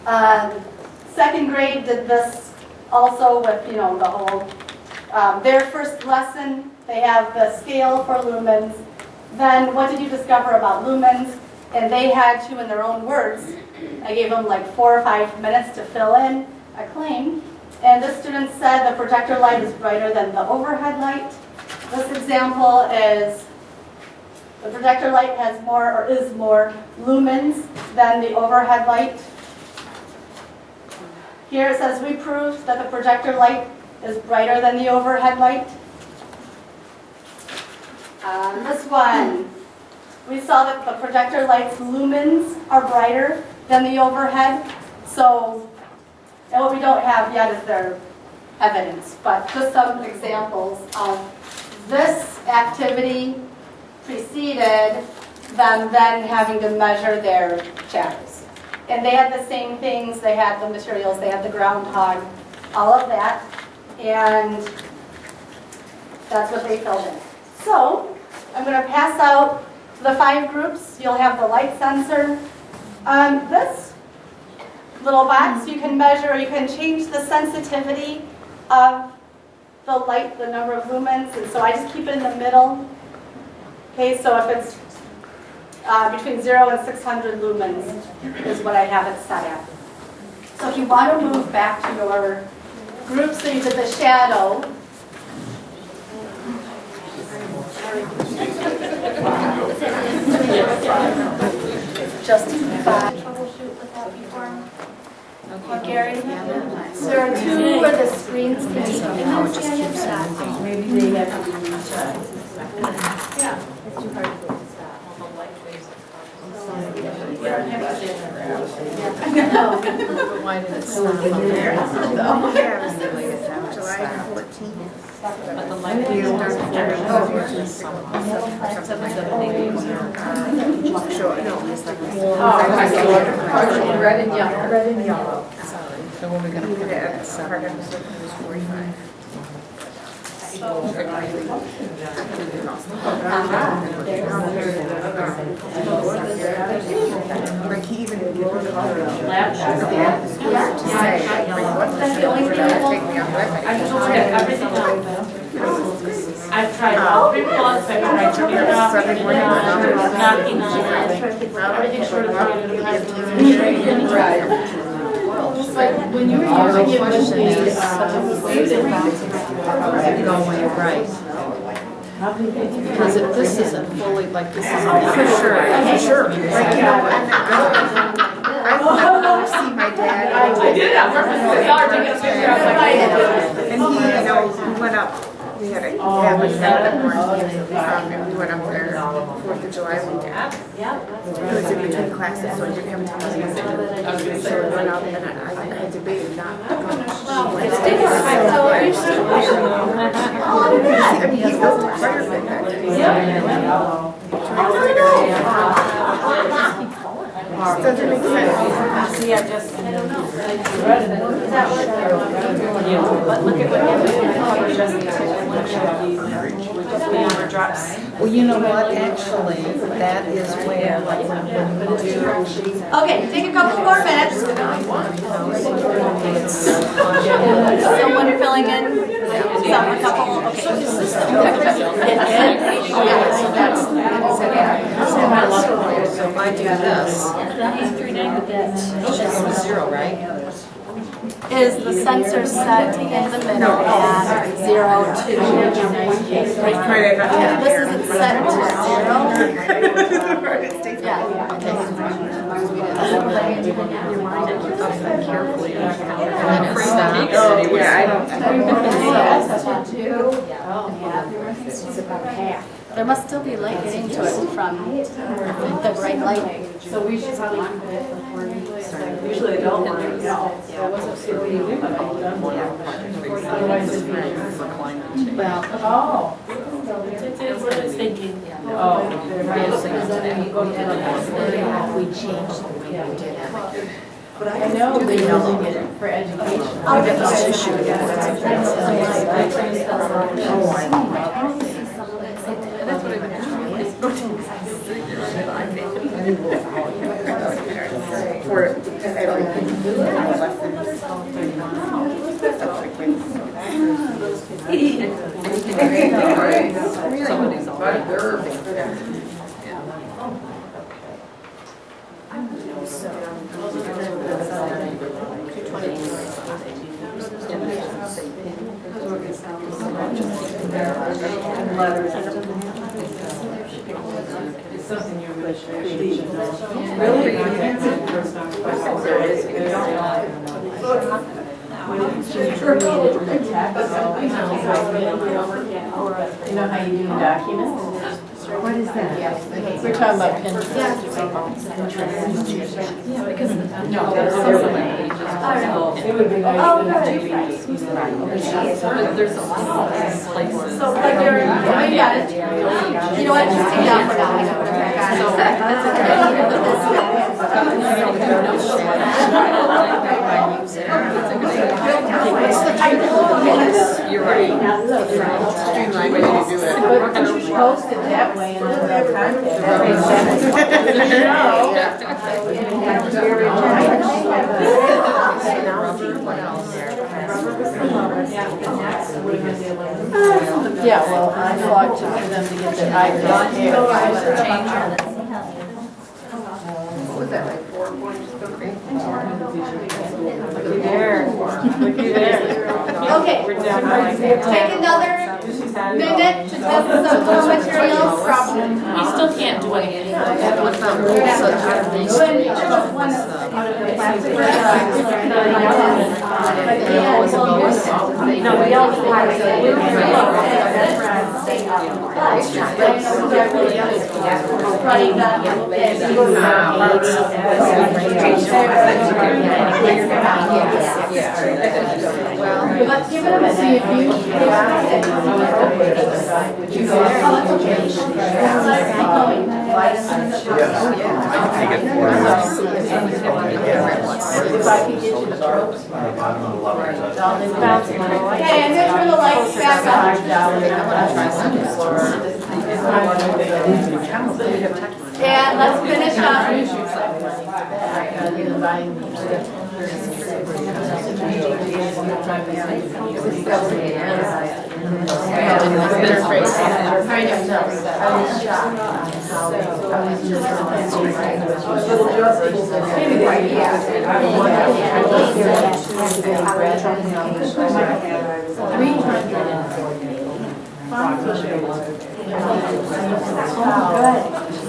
2nd grade did this also with, the whole, their first lesson, they have the scale for lumens. Then what did you discover about lumens? And they had to, in their own words, I gave them like 4 or 5 minutes to fill in a claim. And this student said the projector light is brighter than the overhead light. This example is the projector light has more or is more lumens than the overhead light. Here it says we proved that the projector light is brighter than the overhead light. This one, we saw that the projector light's lumens are brighter than the overhead. So, and what we don't have yet is their evidence, but just some examples of this activity preceded them then having to measure their shadows. And they had the same things, they had the materials, they had the groundhog, all of that, and that's what they filled in. So, I'm going to pass out to the 5 groups. You'll have the light sensor. This little box you can measure, you can change the sensitivity of the light, the number of lumens, and so I just keep it in the middle. Okay, so if it's between 0 and 600 lumens is what I have it set at. So if you want to move back to your group, so you did the shadow. Just troubleshoot with that before. Okay, Gary. So there are two where the screens can be maybe they have to be yeah. It's too hard to stop. Why did it stop on there? July 14th. But the light is Red and yellow. Red and yellow. So when we're going to put it at 45. Like he even That's the only thing I Okay, everything else. I've tried all 3 plugs, I've tried turning it off, knocking on it, everything short of Right. like when you were using it with right. Because if this isn't fully, like this isn't. For sure. Like, you know, I want to see my dad. I did it on purpose, because y'all are taking a picture, I was like, And he, you know, we went up, we had a family friend that worked, and we went up there 4th of July weekend. It was in between classes, so I didn't have time to see him. So we went out and I had debated not to go. it's different. So are you still I mean, he built a fire pit back there. Doesn't make sense. see, I just, I don't know. But look at what drops. Well, you know what, actually, that is where, like, when we do. Okay, take a couple more minutes. Someone filling in? Some, a couple, okay. So if I do this, it's 0, right? Is the sensor set in the middle at 0, 2? This isn't set to 0? Yeah. There must still be light getting to it from the bright light. So we should probably keep it for 4 weeks. Usually I don't want to, so it wasn't super easy, but I've done one. Otherwise it'd be. Well, Oh. It's what it's thinking. Oh. We changed the way we did it. But I know they're using it for education. I'll get this tissue again. that's what I've been For everything. Somebody's on It's something you really should really you know how you do documents? What is that? We're talking about Pinterest. Yeah, because No, that's different. It would be nice to There's a lot of places. So like you're, oh, you got it. You know what, just take that for now. You're right. Streamline way to do it. But you post it that way and then What else? Yeah, well, I fought for them to get their eyebrows here. What was that, like 4 points? Looky there. Looky there. Okay, take another minute to test some of the materials. We still can't do anything. No, we all Let's give it a minute. See if Okay, and then turn the lights back on. And let's finish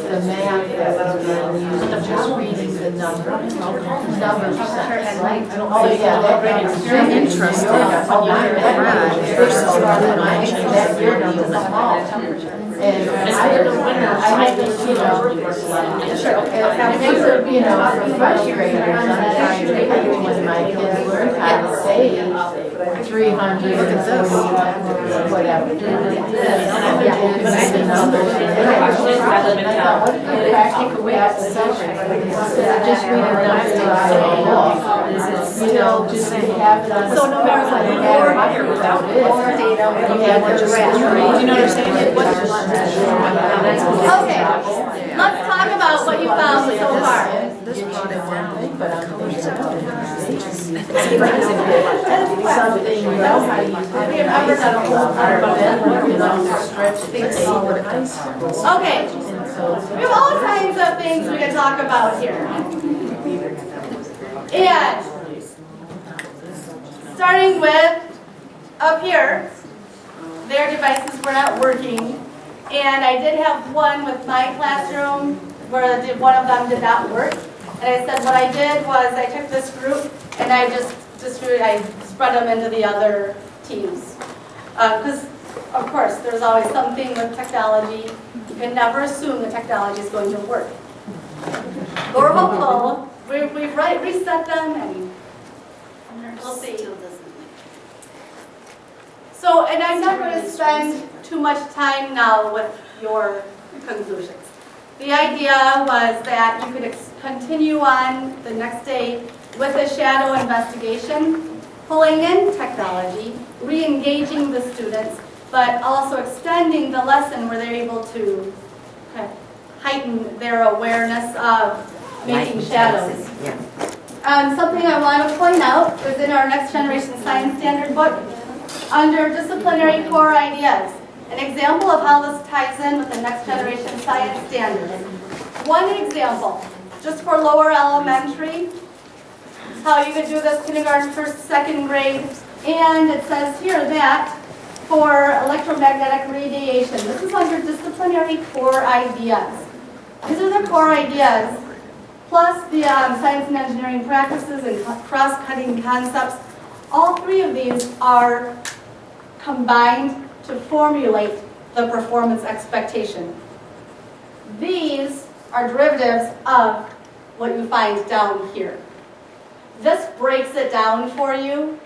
the math that was being used, just reading the numbers. Oh, yeah, that interesting. Versus that year numbers are small. And I just, it makes it, frustrating. I'm trying to, when my kids learn how to save 300, whatever. And I the numbers. And I thought, what if you practice away at the session? Just read the numbers off. Just have it on. So no matter what, more data, you have what you're at. You know what I'm saying? Okay, let's talk about what you found so far. Okay, we have all kinds of things we can talk about here. And starting with up here, their devices were not working. And I did have one with my classroom where one of them did not work. And I said what I did was I took this group and I just I spread them into the other teams. Because, of course, there's always something with technology. You can never assume the technology is going to work. We're hopeful. We've reset them and we'll see. So, and I'm not going to spend too much time now with your conclusions. The idea was that you could continue on the next day with a shadow investigation, pulling in technology, re-engaging the students, but also extending the lesson where they're able to kind of heighten their awareness of making shadows. Something I want to point out is in our Next Generation Science Standard book, under disciplinary core ideas, an example of how this ties in with the Next Generation Science Standards. One example, just for lower elementary, how you could do this kindergarten, first, second grade, and it says here that for electromagnetic radiation, this is under disciplinary core ideas. These are the core ideas, plus the science and engineering practices and cross-cutting concepts. All three of these are combined to formulate the performance expectation. These are derivatives of what you find down here. This breaks it down for you,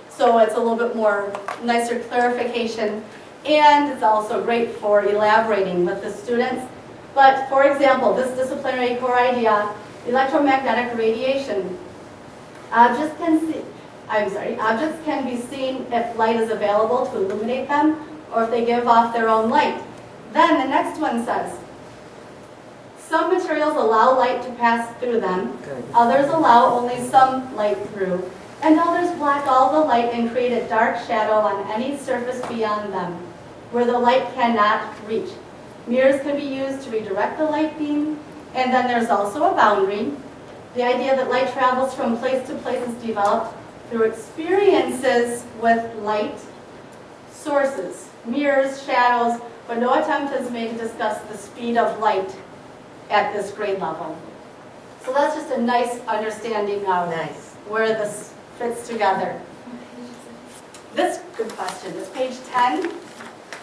so it's a little bit more nicer clarification, and it's also great for elaborating with the students. But for example, this disciplinary core idea, electromagnetic radiation. Objects can be seen if light is available to illuminate them, or if they give off their own light. Then the next one says, some materials allow light to pass through them, others allow only some light through, and others block all the light and create a dark shadow on any surface beyond them, where the light cannot reach. Mirrors can be used to redirect the light beam, and then there's also a boundary. The idea that light travels from place to place is developed through experiences with light sources, mirrors, shadows, but no attempt is made to discuss the speed of light at this grade level. So that's just a nice understanding of where this fits together. This, good question, is page 10.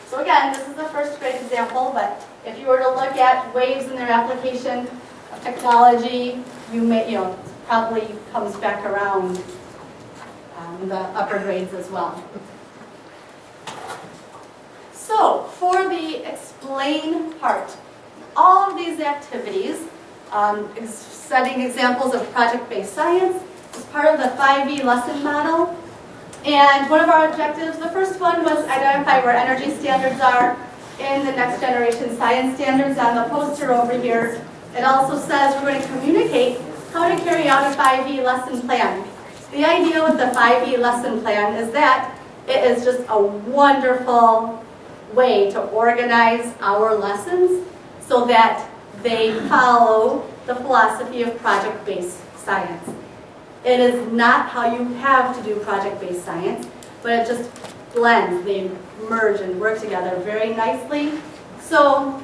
So again, this is the first grade example, but if you were to look at waves in their application of technology, you may, probably comes back around the upper grades as well. So for the explain part, all of these activities, setting examples of project-based science, is part of the 5E lesson model. And one of our objectives, the first one was identify where energy standards are in the next generation science standards. On the poster over here, it also says we're going to communicate how to carry out a 5E lesson plan. The idea with the 5E lesson plan is that it is just a wonderful way to organize our lessons so that they follow the philosophy of project-based science. It is not how you have to do project-based science, but it just blends. They merge and work together very nicely. So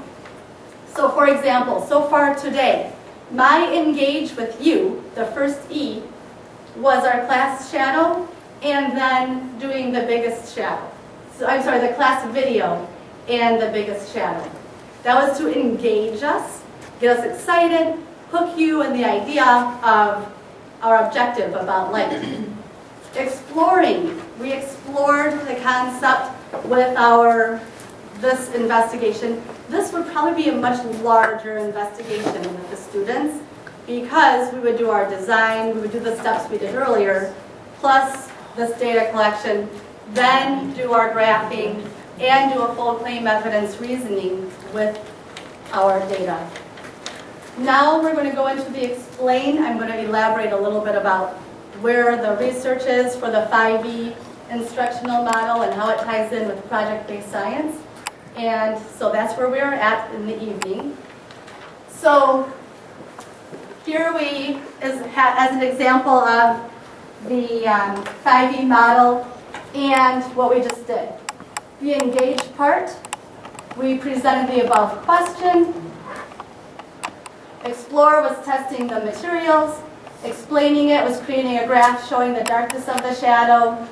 for example, so far today, my engage with you, the first E, was our class shadow, and then doing the biggest shadow. So I'm sorry, the class video and the biggest shadow. That was to engage us, get us excited, hook you in the idea of our objective about light. Exploring. We explored the concept with this investigation. This would probably be a much larger investigation with the students because we would do our design, we would do the steps we did earlier, plus this data collection, then do our graphing, and do a full claim evidence reasoning with our data. Now we're going to go into the explain. I'm going to elaborate a little bit about where the research is for the 5E instructional model and how it ties in with project-based science. And so that's where we're at in the evening. So here we, as an example of the 5E model and what we just did. The engage part, we presented the above question. Explore was testing the materials. Explaining it was creating a graph showing the darkness of the shadow.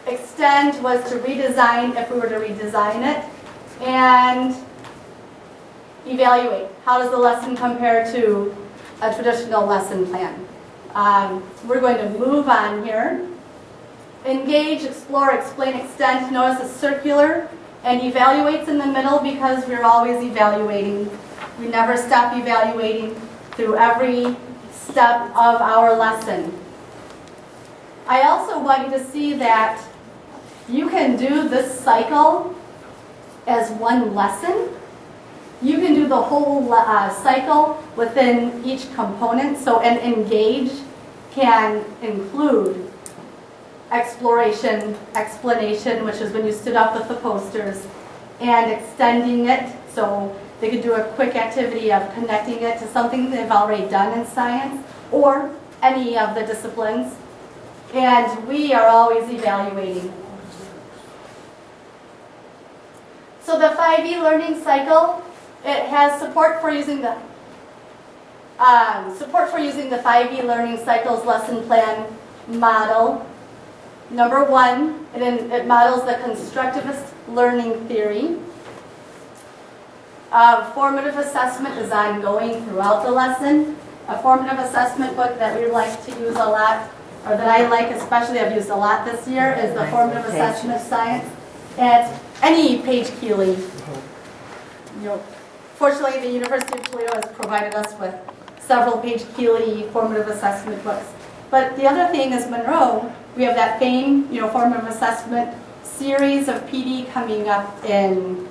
Extend was to redesign if we were to redesign it. And evaluate. How does the lesson compare to a traditional lesson plan? We're going to move on here. Engage, explore, explain, extend. Notice it's circular and evaluates in the middle because we're always evaluating. We never stop evaluating through every step of our lesson. I also want you to see that you can do this cycle as one lesson. You can do the whole cycle within each component. So an engage can include exploration, explanation, which is when you stood up with the posters, and extending it. So they could do a quick activity of connecting it to something they've already done in science or any of the disciplines. And we are always evaluating. So the 5E learning cycle, it has support for using the 5E learning cycles lesson plan model. Number one, it models the constructivist learning theory. Formative assessment is ongoing throughout the lesson. A formative assessment book that we like to use a lot, or that I like especially, I've used a lot this year, is the Formative Assessment of Science at any Paige Keeley. Fortunately, the University of Toledo has provided us with several Paige Keeley formative assessment books. But the other thing is Monroe, we have that FAME, formative assessment series of PD coming up in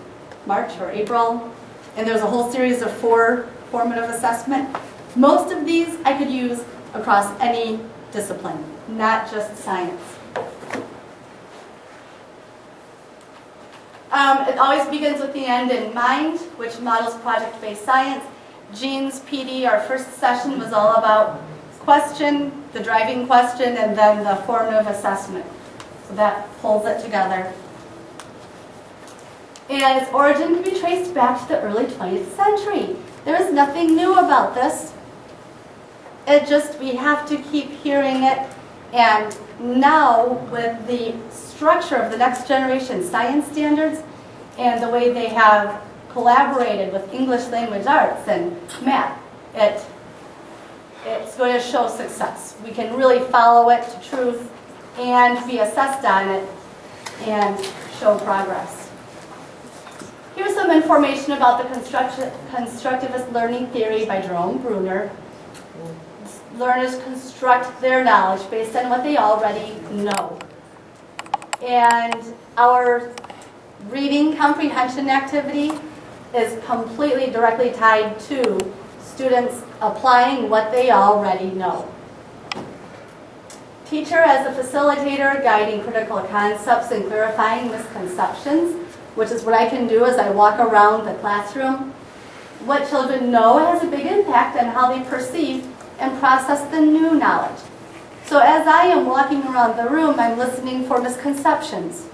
March or April. And there's a whole series of 4 formative assessment. Most of these I could use across any discipline, not just science. It always begins with the end in mind, which models project-based science. Jean's PD, our first session, was all about question, the driving question, and then the formative assessment. So that pulls it together. And its origin can be traced back to the early 20th century. There is nothing new about this. It just, we have to keep hearing it. And now, with the structure of the next generation science standards and the way they have collaborated with English language arts and math, it's going to show success. We can really follow it to truth and be assessed on it and show progress. Here's some information about the constructivist learning theory by Jerome Bruner. Learners construct their knowledge based on what they already know. And our reading comprehension activity is completely directly tied to students applying what they already know. Teacher as a facilitator, guiding critical concepts and clarifying misconceptions, which is what I can do as I walk around the classroom. What children know has a big impact on how they perceive and process the new knowledge. So as I am walking around the room, I'm listening for misconceptions.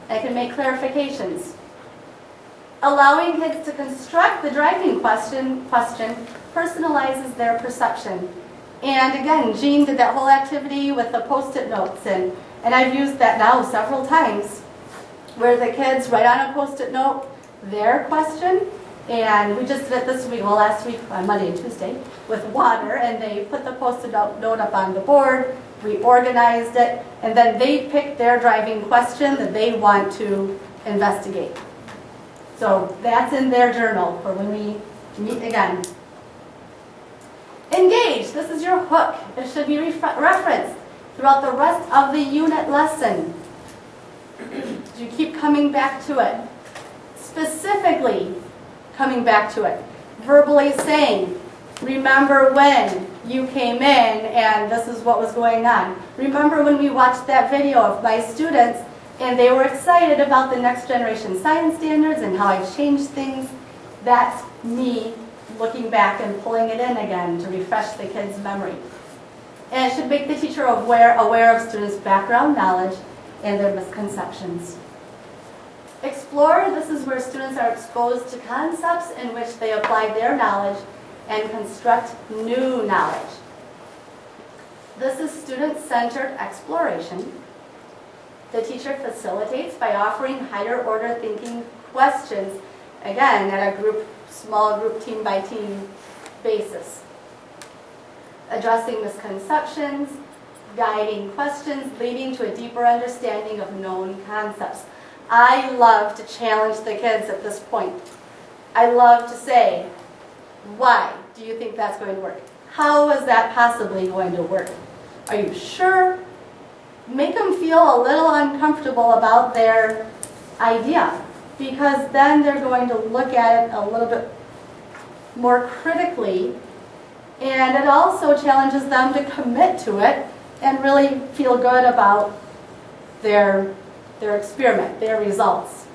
I can make clarifications. Allowing kids to construct the driving question personalizes their perception. And again, Jean did that whole activity with the Post-it notes, and I've used that now several times, where the kids write on a Post-it note their question, and we just did it this week, well last week on Monday and Tuesday, with water, and they put the Post-it note up on the board, we organized it, and then they picked their driving question that they want to investigate. So that's in their journal for when we meet again. Engage, this is your hook. It should be referenced throughout the rest of the unit lesson. You keep coming back to it. Specifically coming back to it. Verbally saying, remember when you came in and this is what was going on. Remember when we watched that video of my students and they were excited about the next generation science standards and how I changed things. That's me looking back and pulling it in again to refresh the kids' memory. And it should make the teacher aware of students' background knowledge and their misconceptions. Explore, this is where students are exposed to concepts in which they apply their knowledge and construct new knowledge. This is student-centered exploration. The teacher facilitates by offering higher order thinking questions, again, at a small group, team by team basis. Addressing misconceptions, guiding questions, leading to a deeper understanding of known concepts. I love to challenge the kids at this point. I love to say, why do you think that's going to work? How is that possibly going to work? Are you sure? Make them feel a little uncomfortable about their idea, because then they're going to look at it a little bit more critically, and it also challenges them to commit to it and really feel good about their experiment, their results.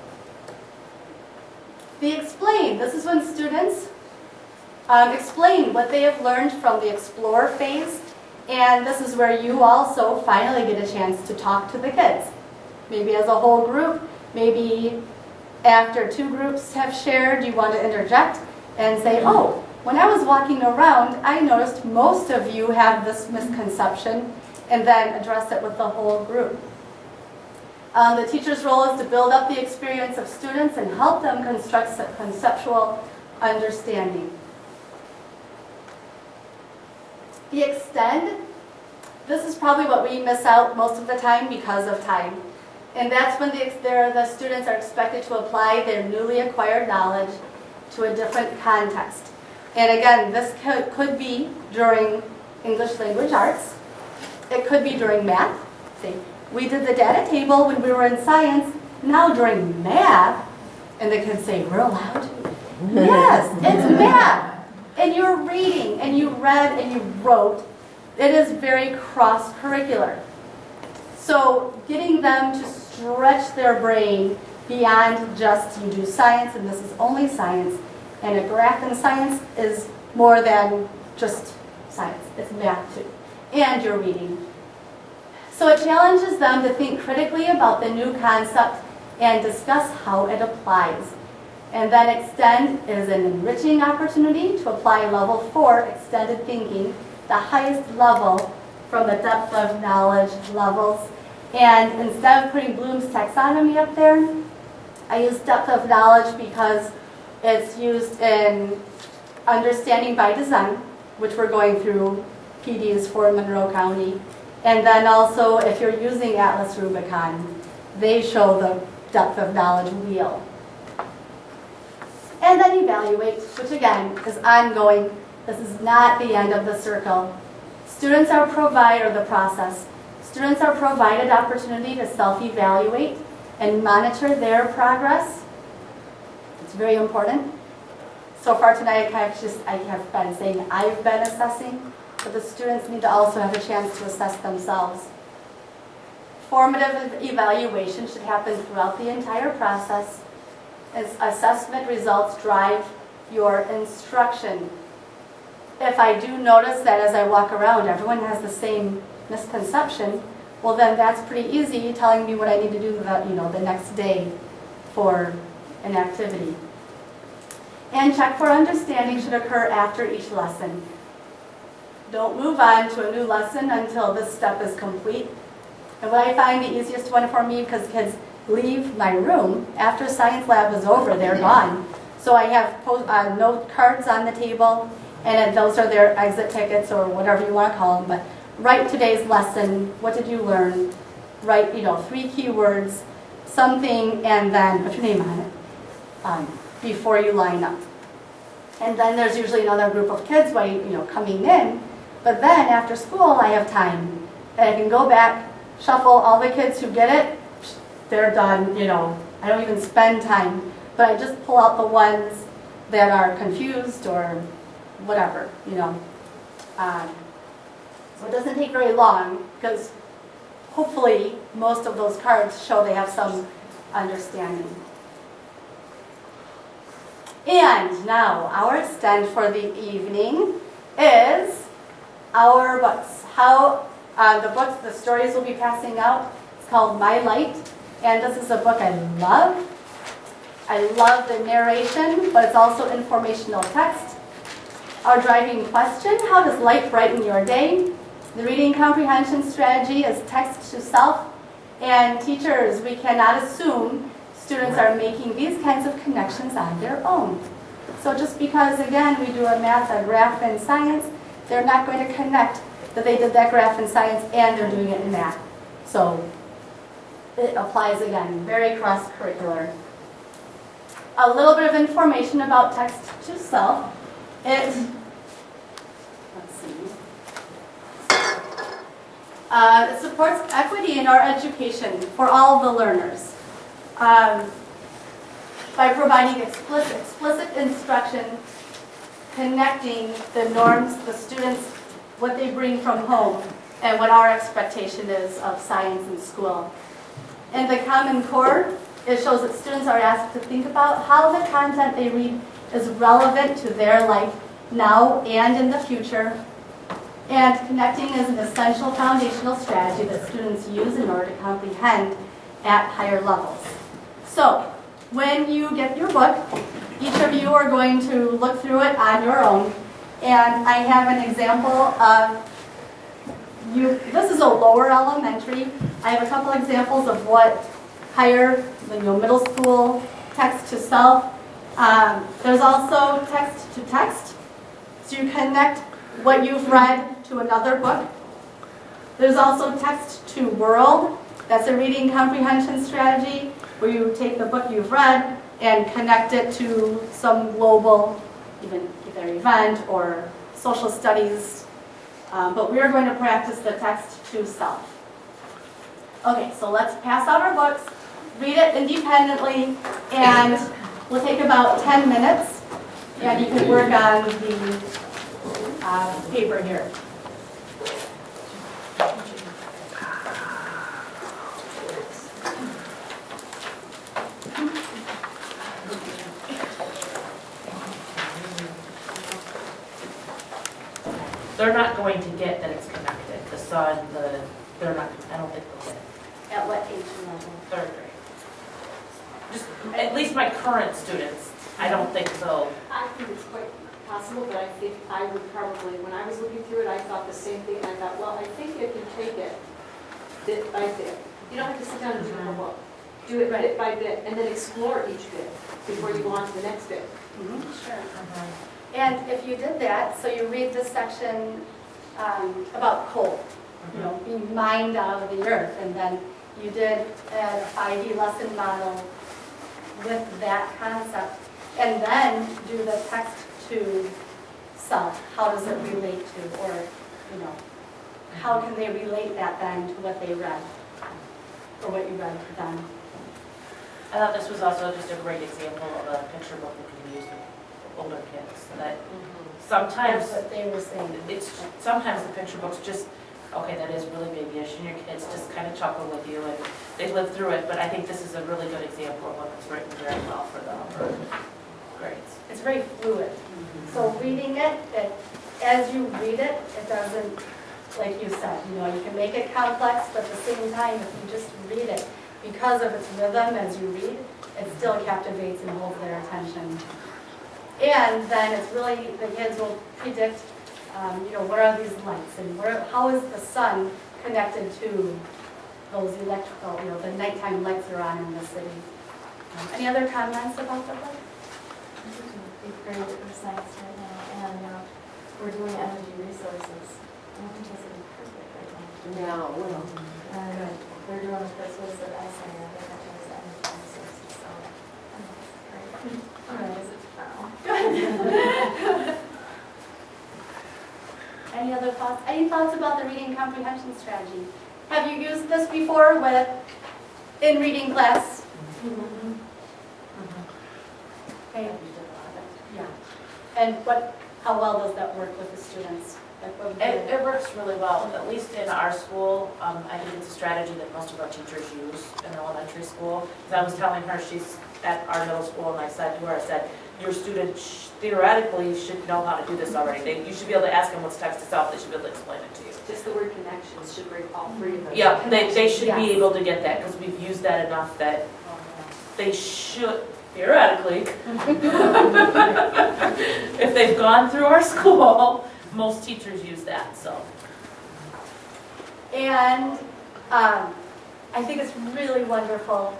The explain, this is when students explain what they have learned from the explore phase, and this is where you also finally get a chance to talk to the kids. Maybe as a whole group, maybe after two groups have shared, you want to interject and say, oh, when I was walking around, I noticed most of you have this misconception, and then address it with the whole group. The teacher's role is to build up the experience of students and help them construct conceptual understanding. The extend, this is probably what we miss out most of the time because of time. And that's when the students are expected to apply their newly acquired knowledge to a different context. And again, this could be during English language arts. It could be during math. See, we did the data table when we were in science. Now during math, and the kids say, we're allowed? Yes, it's math. And you're reading, and you read, and you wrote. it is very cross-curricular. So getting them to stretch their brain beyond just you do science and this is only science, and a graph in science is more than just science, it's math too, and you're reading. So it challenges them to think critically about the new concept and discuss how it applies. And then Extend is an enriching opportunity to apply level 4 extended thinking, the highest level from the depth of knowledge levels. And instead of putting Bloom's taxonomy up there, I use depth of knowledge because it's used in understanding by design, which we're going through PDs for Monroe County. And then also, if you're using Atlas Rubicon, they show the depth of knowledge wheel. And then evaluate, which again is ongoing. This is not the end of the circle. Students are provided the process. Students are provided opportunity to self-evaluate and monitor their progress. It's very important. So far tonight, I have been saying I've been assessing, but the students need to also have a chance to assess themselves. Formative evaluation should happen throughout the entire process, as assessment results drive your instruction. If I do notice that as I walk around, everyone has the same misconception, well then that's pretty easy telling me what I need to do the next day for an activity. And check for understanding should occur after each lesson. Don't move on to a new lesson until this step is complete. And what I find the easiest one for me, because kids leave my room after science lab is over, they're gone. So I have note cards on the table, and those are their exit tickets or whatever you want to call them. But write today's lesson, what did you learn? Write 3 keywords, something, and then put your name on it before you line up. And then there's usually another group of kids coming in. But then after school, I have time. And I can go back, shuffle all the kids who get it, they're done, I don't even spend time. But I just pull out the ones that are confused or whatever, So it doesn't take very long because hopefully most of those cards show they have some understanding. And now our extend for the evening is our books. The stories we'll be passing out, it's called My Light. And this is a book I love. I love the narration, but it's also informational text. Our driving question, how does light brighten your day? The reading comprehension strategy is text to self. And teachers, we cannot assume students are making these kinds of connections on their own. So just because, again, we do a graph in science, they're not going to connect that they did that graph in science and they're doing it in math. So it applies again, very cross-curricular. A little bit of information about text to self. It supports equity in our education for all the learners by providing explicit instruction, connecting the norms, the students, what they bring from home, and what our expectation is of science in school. In the Common Core, it shows that students are asked to think about how the content they read is relevant to their life now and in the future. And connecting is an essential foundational strategy that students use in order to comprehend at higher levels. So, when you get your book, each of you are going to look through it on your own. And I have an example of this is a lower elementary. I have a couple examples of what higher, middle school, text to self. There's also text to text. So you connect what you've read to another book. There's also text to world. That's a reading comprehension strategy where you take the book you've read and connect it to some global, either event or social studies. But we're going to practice the text to self. Okay, so let's pass out our books, read it independently, and we'll take about 10 minutes, and you can work on the paper here. they're not going to get that it's connected. The sun, they're not, I don't think they'll get it. At what age level? 3rd grade. Just, at least my current students, I don't think so. I think it's quite possible, but I think I would probably, when I was looking through it, I thought the same thing. I thought, well, I think if you take it bit by bit, you don't have to sit down and do the whole book. Do it bit by bit, and then explore each bit before you go on to the next bit. Sure. And if you did that, so you read this section about coal, you know, being mined out of the earth, and then you did a 5D lesson model with that concept, and then do the text to self. How does it relate to, or, you know, how can they relate that then to what they read, or what you read to them? I thought this was also just a great example of a picture book that can be used with older kids. That sometimes That's what they were saying. sometimes the picture books just, okay, that is really big-ish, and your kids just kind of chuckle with you and they live through it. But I think this is a really good example of one that's written very well for the grades. It's very fluid. So reading it, as you read it, it doesn't, like you said, you know, you can make it complex, but at the same time, if you just read it, because of its rhythm as you read, it still captivates and holds their attention. And then it's really, the kids will predict, you know, what are these lights and how is the sun connected to those electrical, you know, the nighttime lights that are on in the city. Any other comments about the book? Eighth grade of science right now, and we're doing energy resources. I don't think this would be perfect right now. No, well, And they're doing this was the essay, I think that was energy resources, so great. I'm gonna use it tomorrow. Any other thoughts? Any thoughts about the reading comprehension strategy? Have you used this before in reading class? Okay. Yeah. And how well does that work with the students? It works really well, at least in our school. I think it's a strategy that most of our teachers use in elementary school. Because I was telling her, she's at our middle school, and I said to her, your student theoretically should know how to do this already. You should be able to ask them what's text to self, they should be able to explain it to you. Just the word connections should bring all three of them. Yeah, they should be Yes. able to get that, because we've used that enough that they should, theoretically, if they've gone through our school, most teachers use that, so. And I think it's really wonderful.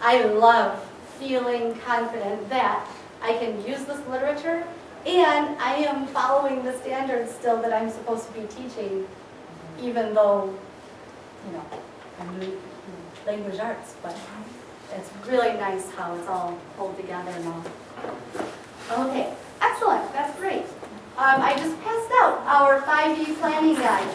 I love feeling confident that I can use this literature and I am following the standards still that I'm supposed to be teaching, even though, you know, I'm doing language arts, but it's really nice how it's all pulled together now. Okay, excellent, that's great. I just passed out our 5D planning guide.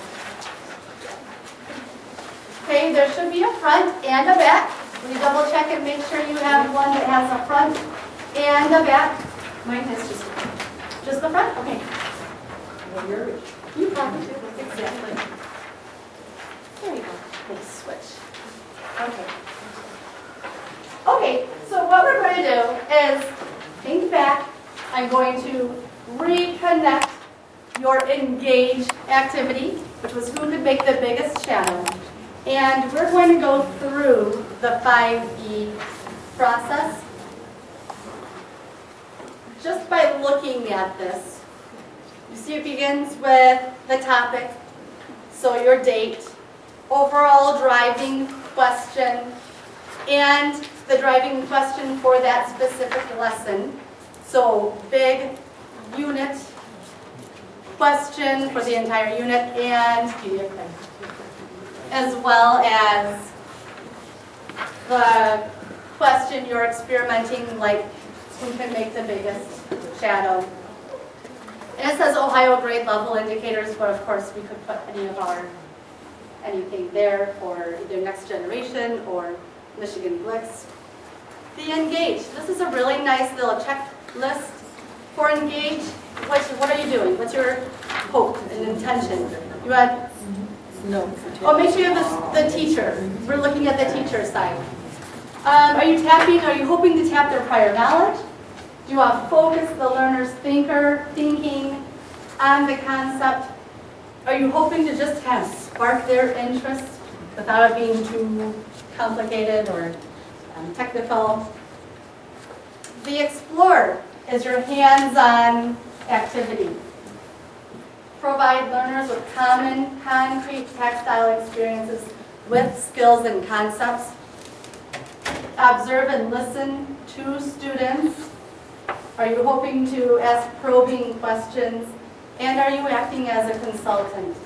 Okay, there should be a front and a back. Will you double check and make sure you have one that has a front and a back? Mine has just Just the front? Okay. well, yours. You probably do. Exactly. There you go. Let's switch. Okay. Okay, so what we're going to do is think back. I'm going to reconnect your engage activity, which was who could make the biggest shadow. And we're going to go through the 5E process. Just by looking at this, you see it begins with the topic, so your date, overall driving question, and the driving question for that specific lesson. So big unit question for the entire unit, and as well as the question you're experimenting, like who can make the biggest shadow. And it says Ohio grade level indicators, but of course we could put anything there for either next generation or Michigan Blitz. The engage. This is a really nice little checklist for engage. What are you doing? What's your hope and intention? You had oh, make sure you have the teacher. We're looking at the teacher side. Are you tapping? Are you hoping to tap their prior knowledge? Do you want to focus the learner's thinking on the concept? Are you hoping to just kind of spark their interest without it being too complicated or technical? The Explore is your hands-on activity. Provide learners with common, concrete, tactile experiences with skills and concepts. Observe and listen to students. Are you hoping to ask probing questions? And are you acting as a consultant?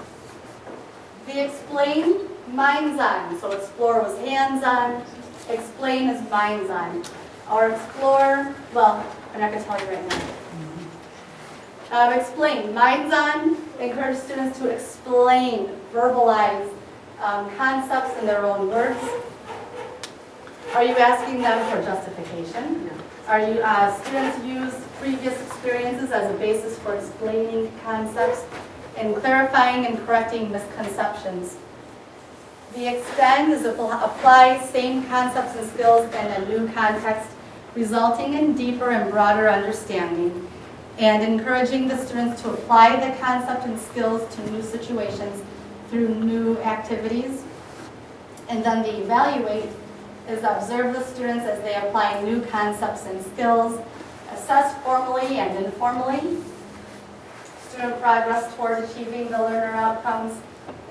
The Explain, minds-on. So Explore was hands-on. Explain is minds-on. Our Explore, well, I'm not going to tell you right now. Explain, minds-on. Encourage students to explain, verbalize concepts in their own words. Are you asking them for justification? Are you students use previous experiences as a basis for explaining concepts and clarifying and correcting misconceptions? The Extend is apply same concepts and skills in a new context, resulting in deeper and broader understanding, and encouraging the students to apply the concept and skills to new situations through new activities. And then the Evaluate is observe the students as they apply new concepts and skills, assess formally and informally, student progress toward achieving the learner outcomes,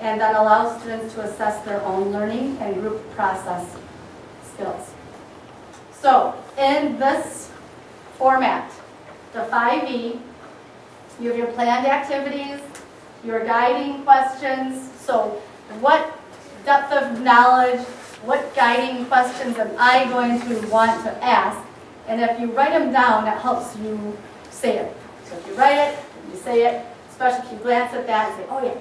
and then allow students to assess their own learning and group process skills. So in this format, the 5E, you have your planned activities, your guiding questions. So what depth of knowledge, what guiding questions am I going to want to ask? And if you write them down, that helps you say it. So if you write it, you say it, especially if you glance at that and say, oh yeah,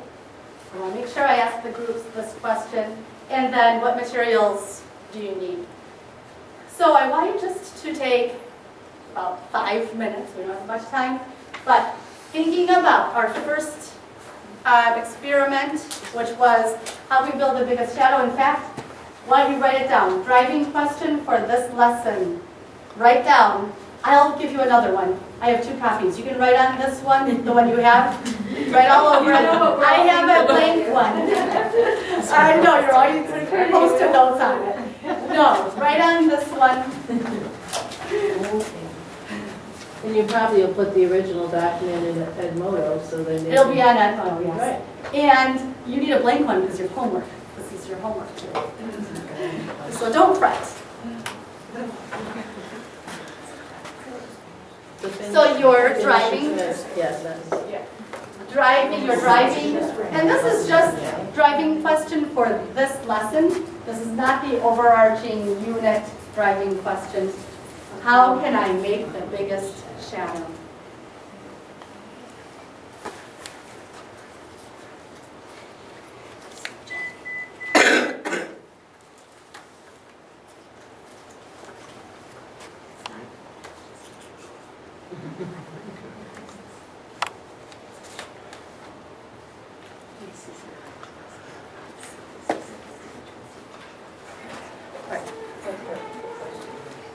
I want to make sure I ask the groups this question. And then what materials do you need? So I want you just to take about 5 minutes, we don't have much time, but thinking about our first experiment, which was how we build the biggest shadow. In fact, why don't you write it down? Driving question for this lesson. Write down. I'll give you another one. I have 2 copies. You can write on this one, the one you have. Write all over it. I have a blank one. I know, you're all, you can post notes on it. No, write on this one. And you probably will put the original document in Edmodo, so then they It'll be on Edmodo, yes. Right. And you need a blank one because your homework. This is your homework too. So don't fret. So you're driving. Yes, that's. You're driving, and this is just driving question for this lesson. This is not the overarching unit driving question. How can I make the biggest shadow?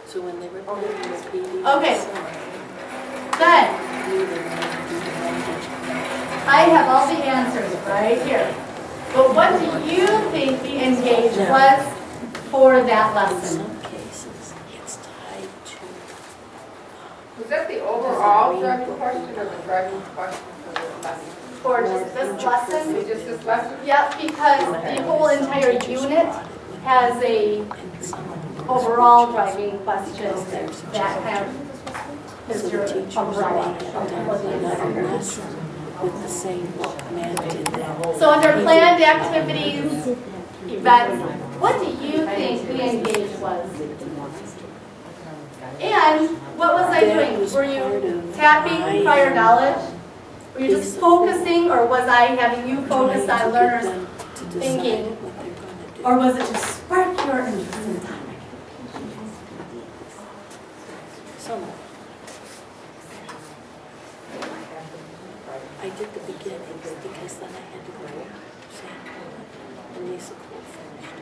So when they were playing with PBS. Okay. Then, I have all the answers right here. But what do you think the engage was for that lesson? Was that the overall driving question or the driving question for this lesson? For just this lesson? Just this lesson? Yep, because the whole entire unit has a overall driving question that kind of is your umbrella. With the same man. So under planned activities, events, what do you think the engage was? And what was I doing? Were you tapping prior knowledge? Were you just focusing, or was I having you focus on learners thinking? Or was it to spark your interest in the topic? I did the beginnings because then I had to go and Lisa Cole finished.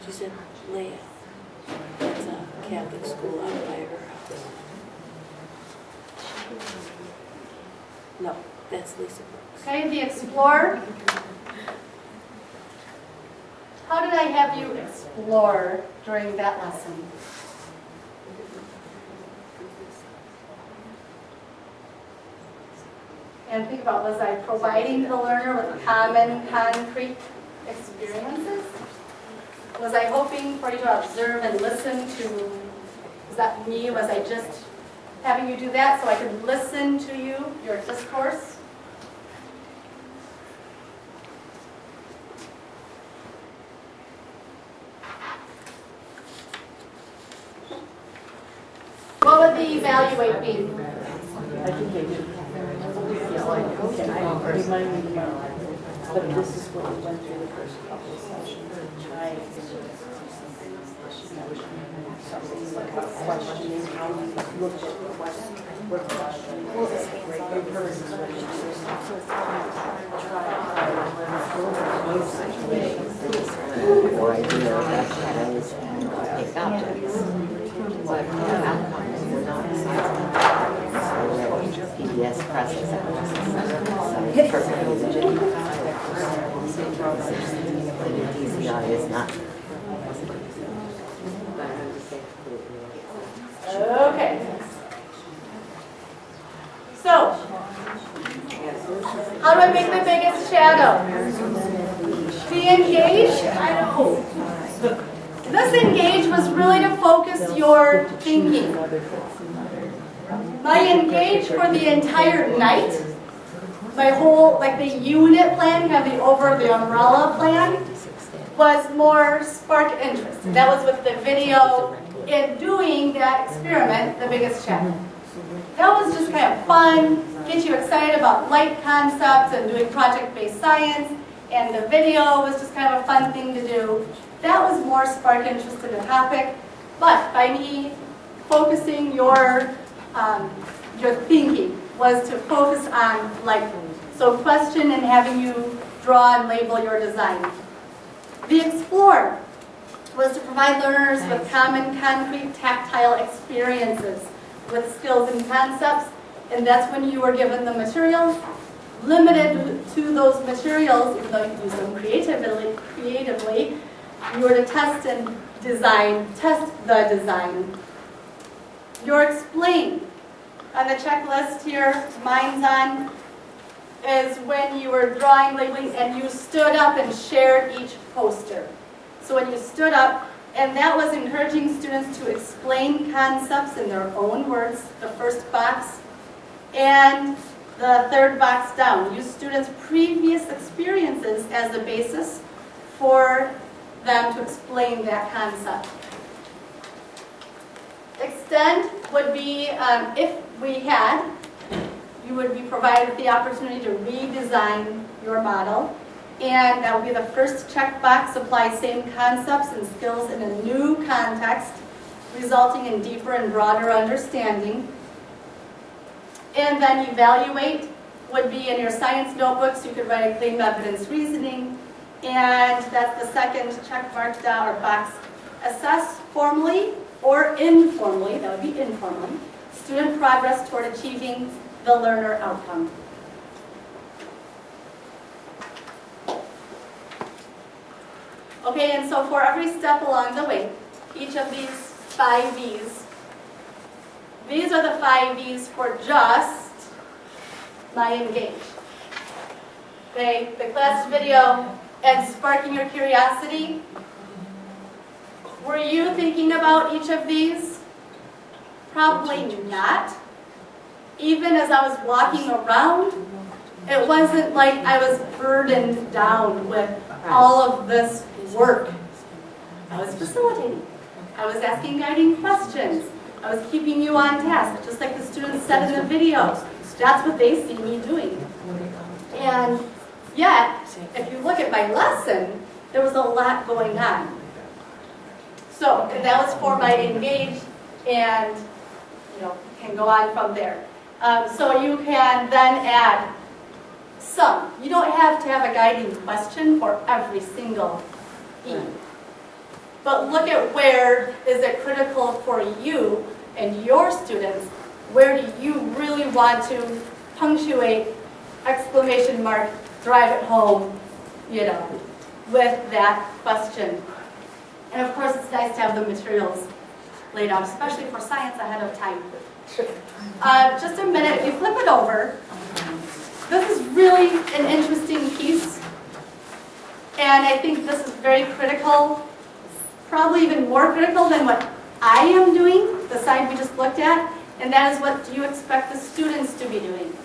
She's in Leah. It's a Catholic school out by her house. No, that's Lisa Brooks. Okay, the explore. How did I have you explore during that lesson? And think about, was I providing the learner with common, concrete experiences? Was I hoping for you to observe and listen to, was that me? Was I just having you do that so I could listen to you, your discourse? What would the evaluate be? But this is what we went through the first couple of sessions. Something like questioning how you looked at Or idea that shadows and opaque objects. But outcomes were not PBS process DCI is not. Okay. So, how do I make the biggest shadow? Be engaged? I know. This engage was really to focus your thinking. My engage for the entire night, my whole, like the unit plan, kind of the over the umbrella plan, was more spark interest. That was with the video in doing that experiment, the biggest shadow. That was just kind of fun, get you excited about light concepts and doing project-based science, and the video was just kind of a fun thing to do. That was more spark interest in the topic, but by me focusing your thinking was to focus on light. So question and having you draw and label your design. The explore was to provide learners with common, concrete, tactile experiences with skills and concepts, and that's when you were given the materials, limited to those materials, even though you could use them creatively, you were to test and test the design. Your explain on the checklist here, mine's on, is when you were drawing, labeling, and you stood up and shared each poster. So when you stood up, and that was encouraging students to explain concepts in their own words, the first box, and the third box down. Use students' previous experiences as the basis for them to explain that concept. Extend would be, if we had, you would be provided with the opportunity to redesign your model. And that would be the first checkbox, apply same concepts and skills in a new context, resulting in deeper and broader understanding. And then evaluate would be in your science notebooks. You could write a claim evidence reasoning. And that's the second check mark down or box. Assess formally or informally, that would be informally, student progress toward achieving the learner outcome. Okay, and so for every step along the way, each of these 5 V's, these are the 5 V's for just my engage. Okay, the class video and sparking your curiosity. Were you thinking about each of these? Probably not. Even as I was walking around, it wasn't like I was burdened down with all of this work. I was facilitating. I was asking guiding questions. I was keeping you on task, just like the students said in the video. That's what they see me doing. And yet, if you look at my lesson, there was a lot going on. So, and that was for my engage, and can go on from there. So you can then add some. You don't have to have a guiding question for every single E. But look at where is it critical for you and your students. Where do you really want to punctuate, exclamation mark, drive it home, you know, with that question. And of course, it's nice to have the materials laid out, especially for science ahead of time. Just a minute, if you flip it over, this is really an interesting piece. And I think this is very critical, probably even more critical than what I am doing, the side we just looked at, and that is what do you expect the students to be doing.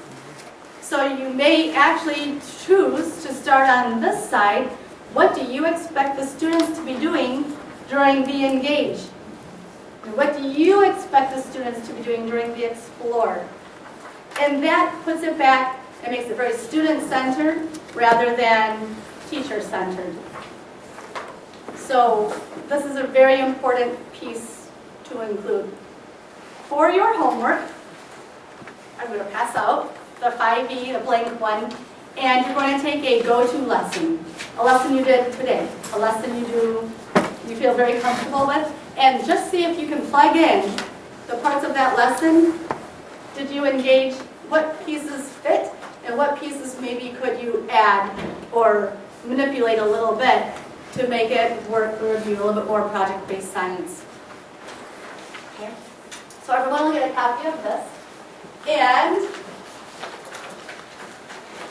So you may actually choose to start on this side. What do you expect the students to be doing during the engage? And what do you expect the students to be doing during the explore? And that puts it back and makes it very student-centered rather than teacher-centered. So this is a very important piece to include. For your homework, I'm going to pass out the 5E, the blank one, and you're going to take a go-to lesson. A lesson you did today, a lesson you feel very comfortable with, and just see if you can plug in the parts of that lesson. Did you engage? What pieces fit, and what pieces maybe could you add or manipulate a little bit to make it work for you a little bit more project-based science. Okay. So everyone will get a copy of this. And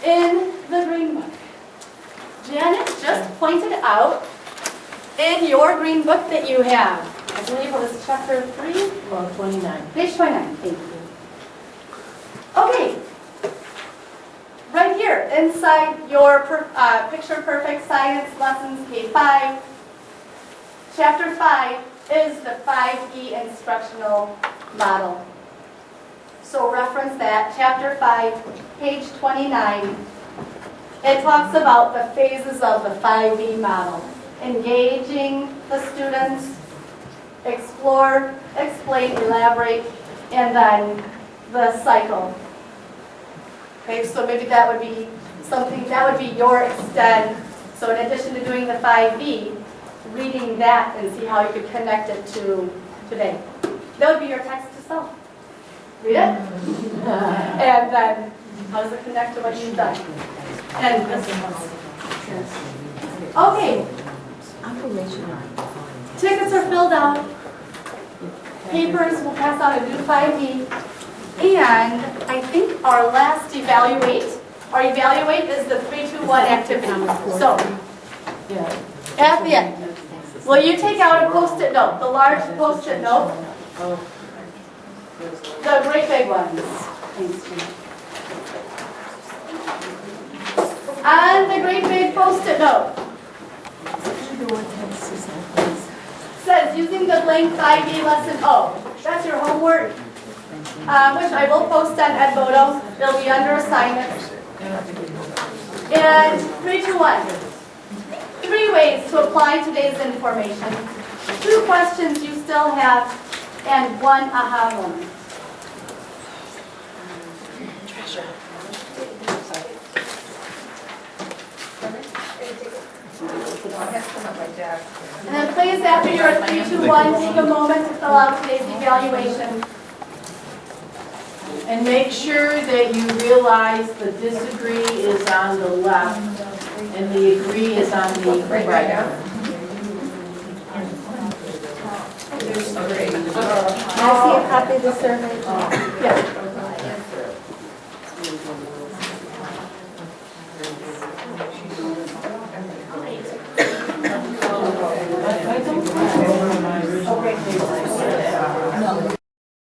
in the green book, Janet just pointed out in your green book that you have, I believe it was chapter 3? Well, 29. Page 29, thank you. Okay. Right here, inside your Picture Perfect Science Lessons K5, Chapter 5 is the 5E instructional model. So reference that, Chapter 5, page 29. It talks about the phases of the 5E model. Engaging the students, explore, explain, elaborate, and then the cycle. Okay, so maybe that would be something, that would be your extend. So in addition to doing the 5E, reading that and see how you could connect it to today. That would be your text to self. Read it. And then how does it connect to what you've done? And this one. Okay. Tickets are filled out. Papers will pass out a new 5E. And I think our last evaluate is the 3, 2, 1 activity. So, at the end, will you take out a Post-it note, the large Post-it note? The great big ones. And the great big Post-it note. Says, using the blank 5E lesson O. That's your homework. Which I will post on Edmodo. It'll be under assignments. And 3, 2, 1. 3 ways to apply today's information. 2 questions you still have, and 1 aha moment. And then please, after your 3, 2, 1, take a moment to fill out today's evaluation. And make sure that you realize the disagree is on the left and the agree is on the right. I see a copy of the survey. Yeah.